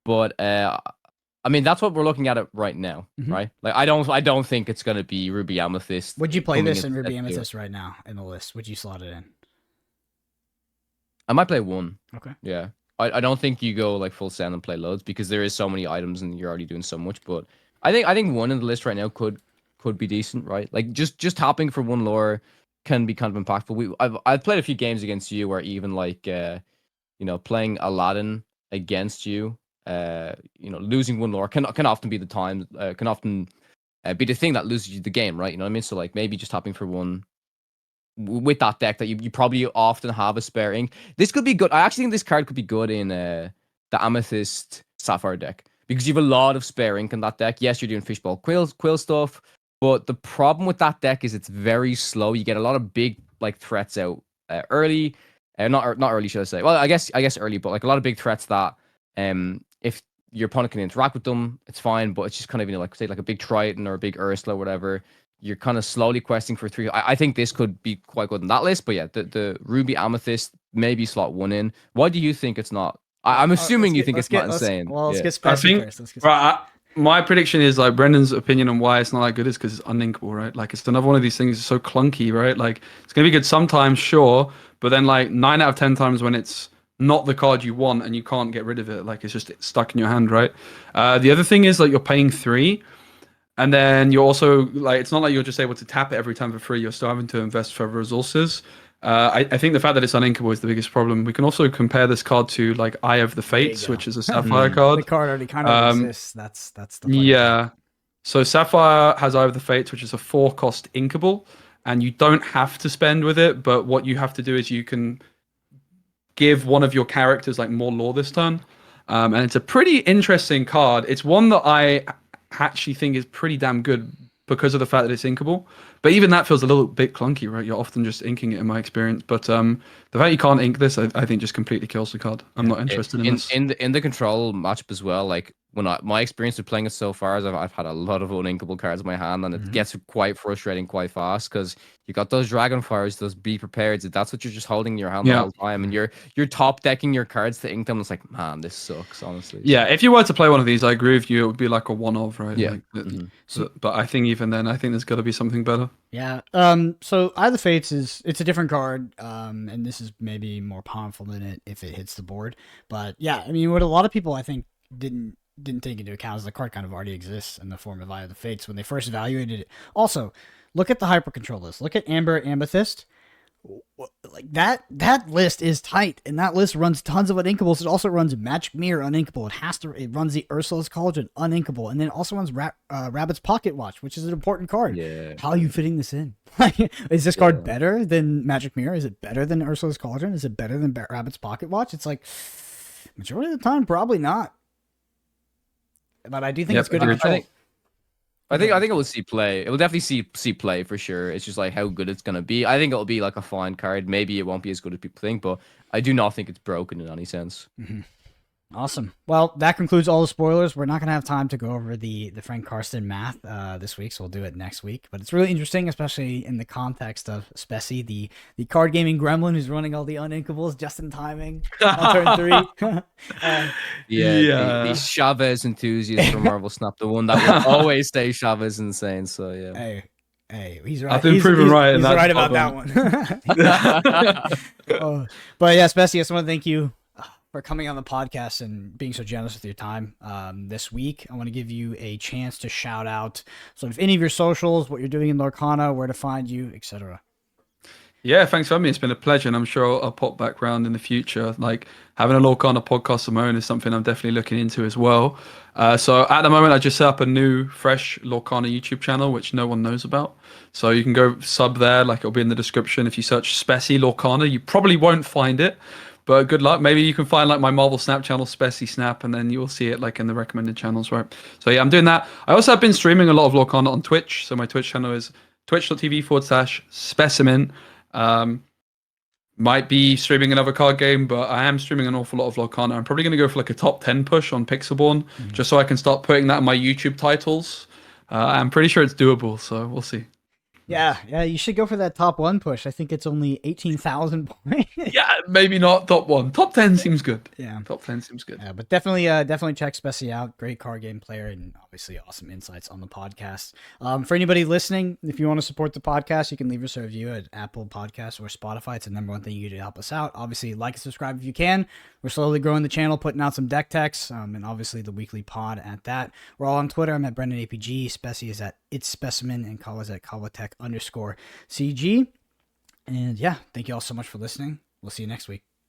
S3: but I mean that's what we're looking at it right now, right? Like I don't think it's gonna be Ruby Amethyst.
S1: Would you play
S3: coming
S1: this in
S3: set
S1: Ruby
S3: 2.
S1: Amethyst right now in the list? Would you slot it in?
S3: I might play 1.
S1: Okay.
S3: Yeah. I don't think you go like full send and play loads because there is so many items and you're already doing so much. But I think 1 in the list right now could be decent, right? Like just tapping for 1 lore can be kind of impactful. I've played a few games against you where even like playing Aladdin against you, losing 1 lore can often be the time can often be the thing that loses you the game, right? You know what I mean? So like maybe just tapping for 1 with that deck that you probably often have a spare ink. This could be good. I actually think this card could be good in the Amethyst Sapphire deck because you have a lot of spare ink in that deck. Yes, you're doing fishbowl quill stuff, but the problem with that deck is it's very slow. You get a lot of big like threats out early, not early, should I say? Well, I guess early, but like a lot of big threats that if your opponent can interact with them, it's fine. But it's just kind of like say like a big Triton or a big Ursula or whatever. You're kind of slowly questing for 3. I think this could be quite good in that list. But yeah, the Ruby Amethyst maybe slot 1 in. Why do you think it's not? I'm assuming you think it's not insane.
S1: Let's get
S2: I
S1: Speci
S2: think
S1: first. Let's get
S2: my prediction is like Brendan's opinion on why it's not that good is because it's uninkable, right? Like it's another one of these things that's so clunky, right? Like it's gonna be good sometimes, sure, but then like 9 out of 10 times when it's not the card you want and you can't get rid of it, like it's just stuck in your hand, right? The other thing is like you're paying 3. And then you're also like, it's not like you're just able to tap it every time for free. You're still having to invest further resources. I think the fact that it's uninkable is the biggest problem. We can also compare this card to like Eye of the Fates, which is a Sapphire card.
S1: the card already kind of exists. That's the funny
S2: Yeah. So Sapphire has Eye of the Fates, which is a 4-cost inkable, and you don't have to spend with it. But what you have to do is you can give one of your characters like more lore this turn, and it's a pretty interesting card. It's one that I actually think is pretty damn good because of the fact that it's inkable. But even that feels a little bit clunky, right? You're often just inking it in my experience. But the fact you can't ink this, I think just completely kills the card. I'm not interested in this.
S3: In the control matchup as well, like my experience with playing it so far is I've had a lot of uninkable cards in my hand, and it gets quite frustrating quite fast because you got those Dragonfires, those Be Prepared. That's what you're just holding in your hand the whole time, and you're top decking your cards to ink them. It's like, man, this sucks, honestly.
S2: Yeah, if you were to play one of these, I agree with you. It would be like a one-off, right?
S3: Yeah.
S2: But I think even then, I think there's got to be something better.
S1: Yeah. So Eye of the Fates it's a different card. And this is maybe more powerful than it if it hits the board. But yeah, I mean, what a lot of people I think didn't take into account is the card kind of already exists in the form of Eye of the Fates when they first evaluated it. Also, look at the hyper control list. Look at Amber, Amethyst. Like that list is tight, and that list runs tons of uninkables. It also runs Magic Mirror uninkable. It runs the Ursula's Cauldron uninkable, and then it also runs Rabbit's Pocket Watch, which is an important card.
S3: Yeah.
S1: How are you fitting this in? Is this card better than Magic Mirror? Is it better than Ursula's Cauldron? Is it better than Rabbit's Pocket Watch? It's like majority of the time, probably not. But I do think it's good to control.
S3: I think it will see play. It will definitely see play for sure. It's just like how good it's gonna be. I think it'll be like a fine card. Maybe it won't be as good as people think, but I do not think it's broken in any sense.
S1: Awesome. Well, that concludes all the spoilers. We're not going to have time to go over the Frank Karsten math this week, so we'll do it next week. But it's really interesting, especially in the context of Speci, the card gaming gremlin who's running all the uninkables just in timing on turn 3.
S3: The Chavez enthusiast from Marvel Snap, the one that will always say Chavez insane. So yeah.
S1: Hey, he's right.
S2: I've been proven right.
S1: He's right about that one. But yeah, Speci, I just want to thank you for coming on the podcast and being so generous with your time this week. I want to give you a chance to shout out sort of any of your socials, what you're doing in Lorcana, where to find you, etc.
S2: Yeah, thanks for having me. It's been a pleasure, and I'm sure I'll pop back round in the future. Like, having a Lorcana podcast of my own is something I'm definitely looking into as well. So at the moment, I just set up a new, fresh Lorcana YouTube channel, which no one knows about. So you can go sub there, like it'll be in the description. If you search Speci Lorcana, you probably won't find it. But good luck. Maybe you can find like my Marvel Snap channel, Speci Snap, and then you'll see it like in the recommended channels, right? So yeah, I'm doing that. I also have been streaming a lot of Lorcana on Twitch. So my Twitch channel is twitch.tv/specimen. Might be streaming another card game, but I am streaming an awful lot of Lorcana. I'm probably going to go for like a top 10 push on Pixelborn, just so I can start putting that in my YouTube titles. I'm pretty sure it's doable, so we'll see.
S1: Yeah, you should go for that top 1 push. I think it's only 18,000 points.
S2: Yeah, maybe not top 1. Top 10 seems good.
S1: Yeah.
S2: Top 10 seems good.
S1: Yeah, but definitely check Speci out. Great card game player and obviously awesome insights on the podcast. For anybody listening, if you want to support the podcast, you can leave us a review at Apple Podcasts or Spotify. It's the number one thing you do to help us out. Obviously, like and subscribe if you can. We're slowly growing the channel, putting out some deck techs, and obviously the weekly pod at that. We're all on Twitter. I'm at BrendanAPG. Speci is at It's Specimen, and Kawa's at KawaTech_CG. And yeah, thank you all so much for listening. We'll see you next week.